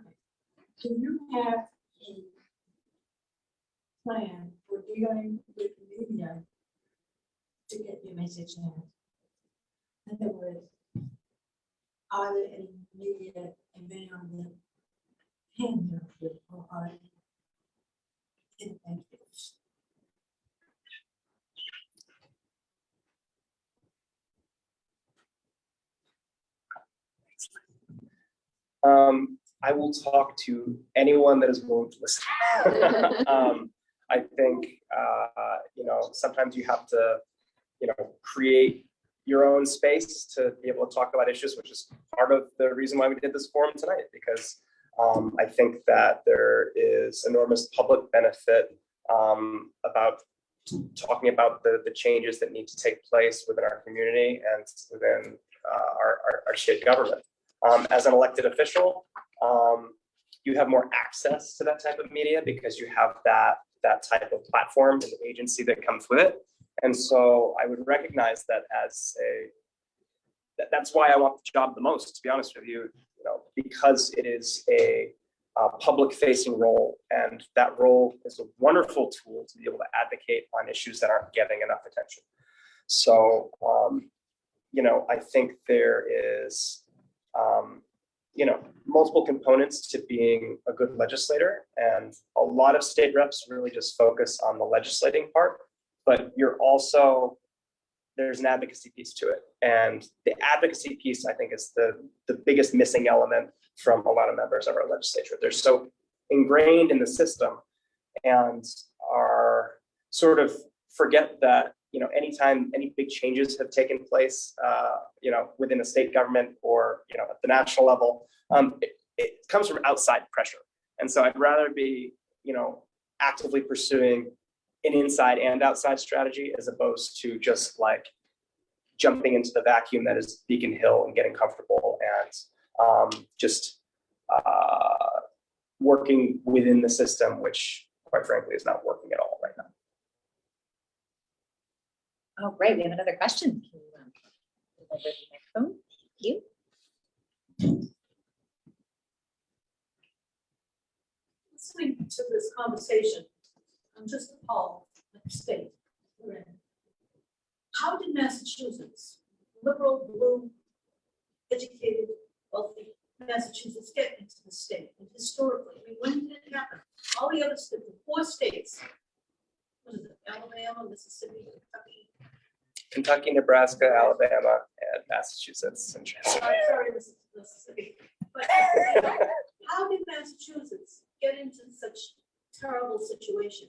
Do you have a plan for dealing with media to get your message out? In other words, are there any media event on the hand of it, or are they ineffective? I will talk to anyone that is willing to listen. I think, sometimes you have to, create your own space to be able to talk about issues, which is part of the reason why we did this forum tonight, because I think that there is enormous public benefit about talking about the changes that need to take place within our community and within our state government. As an elected official, you have more access to that type of media because you have that type of platform and agency that comes with it. And so I would recognize that that's why I want the job the most, to be honest with you, because it is a public facing role, and that role is a wonderful tool to be able to advocate on issues that aren't getting enough attention. So, I think there is, multiple components to being a good legislator, and a lot of state reps really just focus on the legislating part, but there's an advocacy piece to it. And the advocacy piece, I think, is the biggest missing element from a lot of members of our legislature. They're so ingrained in the system and are sort of forget that, anytime any big changes have taken place, within the state government or, at the national level, it comes from outside pressure. And so I'd rather be, actively pursuing an inside and outside strategy as opposed to just like jumping into the vacuum that is Beacon Hill and getting comfortable and just working within the system, which quite frankly is not working at all right now. Oh, great. We have another question. Can you, move over to the microphone? Thank you. Listening to this conversation, I'm just appalled at the state we're in. How did Massachusetts, liberal, blue, educated, wealthy Massachusetts get into the state? And historically, I mean, when did it happen? All the other states, the 4 states, what is it, Alabama, Mississippi, Kentucky, Nebraska, Alabama, and Massachusetts and Pennsylvania. sorry, Mississippi. But how did Massachusetts get into such terrible situation?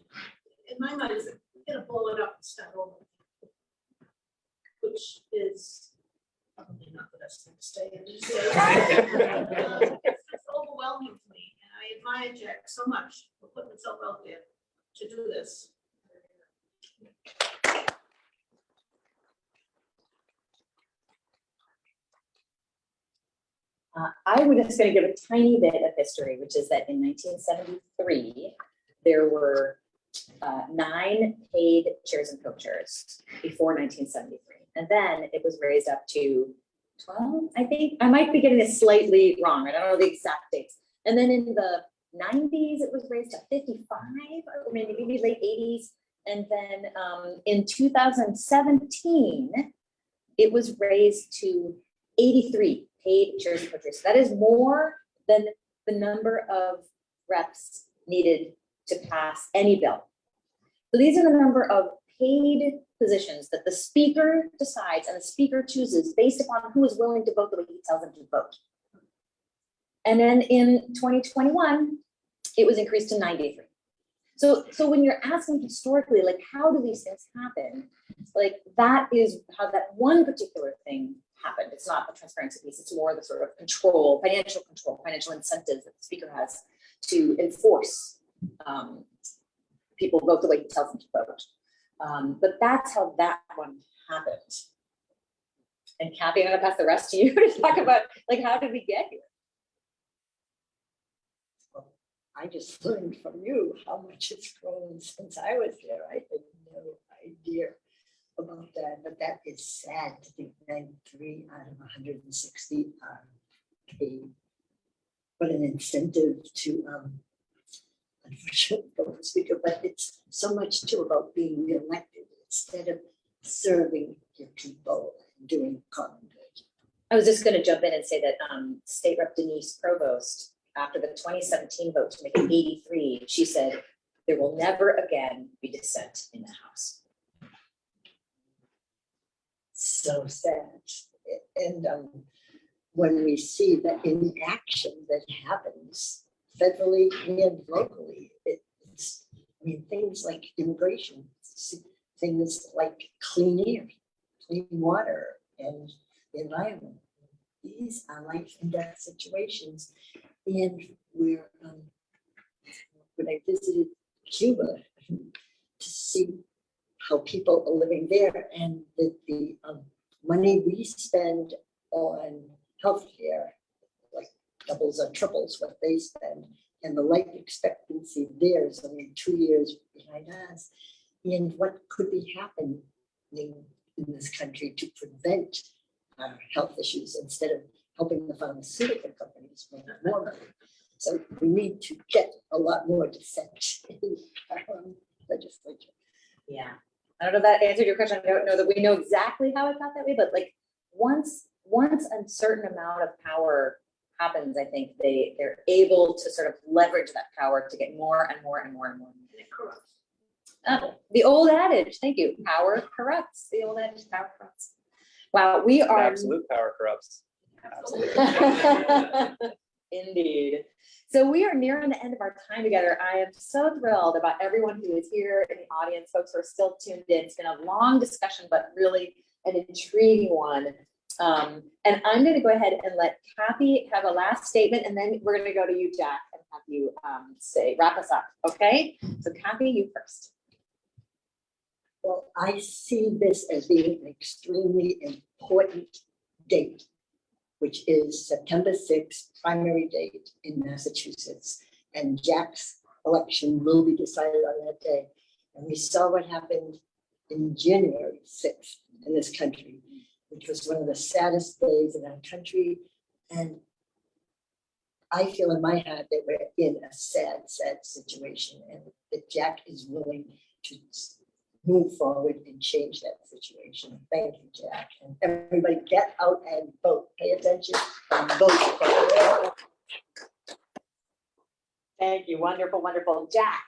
In my mind, is we're gonna blow it up and start over, which is probably not the best thing to say in these days. It's overwhelming to me, and I admire Jack so much for putting himself out there to do this. I was just going to give a tiny bit of history, which is that in 1973, there were 9 paid chairs and co-chairs before 1973. And then it was raised up to 12, I think. I might be getting this slightly wrong. I don't know the exact dates. And then in the 90s, it was raised to 55, or maybe late 80s. And then in 2017, it was raised to 83 paid chairs and co-chairs. That is more than the number of reps needed to pass any bill. So these are the number of paid positions that the speaker decides and the speaker chooses based upon who is willing to vote the way he tells them to vote. And then in 2021, it was increased to 93. So when you're asking historically, like, how do these things happen? Like, that is how that one particular thing happened. It's not a transparency piece. It's more the sort of control, financial incentives that the speaker has to enforce people vote the way he tells them to vote. But that's how that one happened. And Kathy, I'm gonna pass the rest to you to talk about, like, how did we get here? I just learned from you how much it's grown since I was there. I had no idea about that, but that is sad to think 93 out of 160 are paid. What an incentive to, unfortunately, for the speaker, but it's so much too about being reelected instead of serving your people and doing common good. I was just gonna jump in and say that State Rep Denise Provost, after the 2017 vote to make it 83, she said, there will never again be dissent in the House. So sad. And when we see the inaction that happens federally and locally, it's, I mean, things like immigration, things like clean air, clean water, and the environment. These are life and death situations. And we're, when I visited Cuba to see how people are living there, and that the money we spend on healthcare, like doubles or triples what they spend, and the life expectancy there is only 2 years behind us. And what could be happening in this country to prevent health issues instead of helping the pharmaceutical companies make more money. So we need to get a lot more dissent in our legislature. Yeah, I don't know if that answered your question. I don't know that we know exactly how it got that way, but like once a certain amount of power happens, I think they're able to sort of leverage that power to get more and more and more and more. And it corrupts. The old adage, thank you, power corrupts. The old adage, power corrupts. Wow, we are Absolute power corrupts. Absolutely. Indeed. So we are nearing the end of our time together. I am so thrilled about everyone who is here in the audience, folks who are still tuned in. It's been a long discussion, but really an intriguing one. And I'm gonna go ahead and let Kathy have a last statement, and then we're gonna go to you, Jack, and have you wrap us up, okay? So Kathy, you first. Well, I see this as being an extremely important date, which is September 6th, primary date in Massachusetts. And Jack's election will be decided on that day. And we saw what happened in January 6th in this country, which was one of the saddest days in our country. And I feel in my heart that we're in a sad, sad situation, and that Jack is willing to move forward and change that situation. Thank you, Jack. And everybody get out and vote. Pay attention and vote. Thank you, wonderful, wonderful. Jack,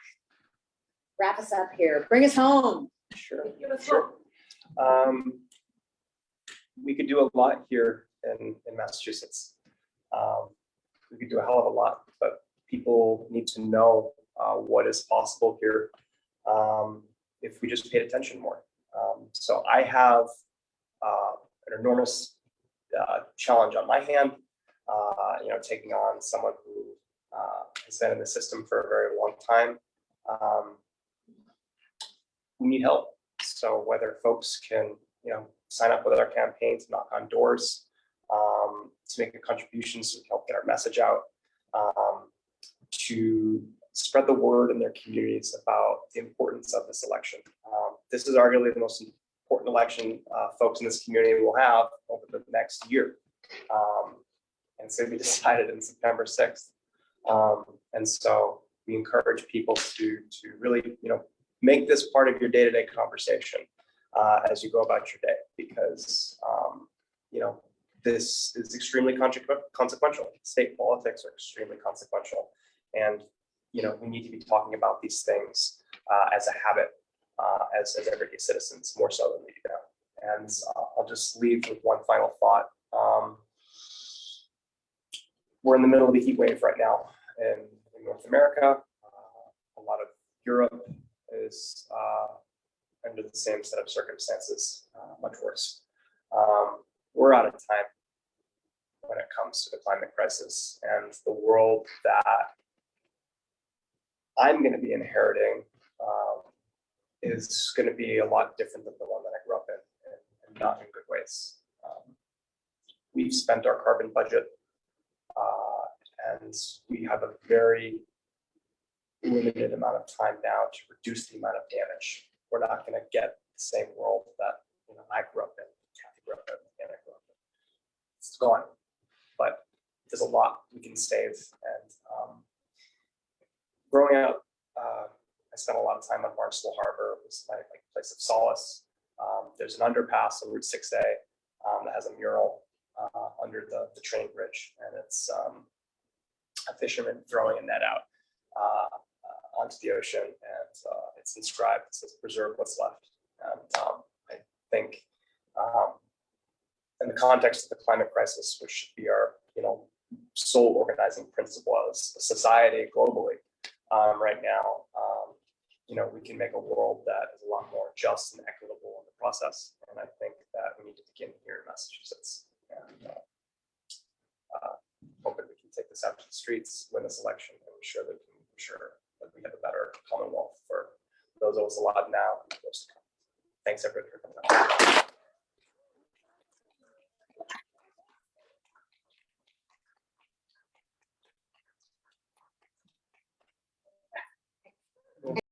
wrap us up here, bring us home. Sure. Give us Sure. We could do a lot here in Massachusetts. We could do a hell of a lot, but people need to know what is possible here if we just paid attention more. So I have an enormous challenge on my hand, taking on someone who has been in the system for a very long time. We need help. So whether folks can, sign up with our campaigns, knock on doors, to make a contribution so we can help get our message out, to spread the word in their communities about the importance of this election. This is arguably the most important election folks in this community will have over the next year. And it's going to be decided in September 6th. And so we encourage people to really, make this part of your day-to-day conversation as you go about your day, because, this is extremely consequential. State politics are extremely consequential. And, we need to be talking about these things as a habit, as everyday citizens, more so than we do now. And I'll just leave with one final thought. We're in the middle of a heat wave right now in North America. A lot of Europe is under the same set of circumstances, much worse. We're out of time when it comes to the climate crisis, and the world that I'm going to be inheriting is going to be a lot different than the one that I grew up in, and not in good ways. We've spent our carbon budget, and we have a very limited amount of time now to reduce the amount of damage. We're not going to get the same world that I grew up in, Kathy grew up in, and I grew up in. It's gone, but there's a lot we can save. And growing up, I spent a lot of time on Barnstable Harbor. It was my place of solace. There's an underpass on Route 6A that has a mural under the train bridge, and it's a fisherman throwing a net out onto the ocean, and it's inscribed. It says, "Preserve what's left." And I think, in the context of the climate crisis, which should be our sole organizing principle as a society globally, right now, we can make a world that is a lot more just and equitable in the process. And I think that we need to begin here in Massachusetts. And hoping we can take this out to the streets, win this election, and ensure that we have a better Commonwealth for those of us alive now and those to come. Thanks everybody for coming out.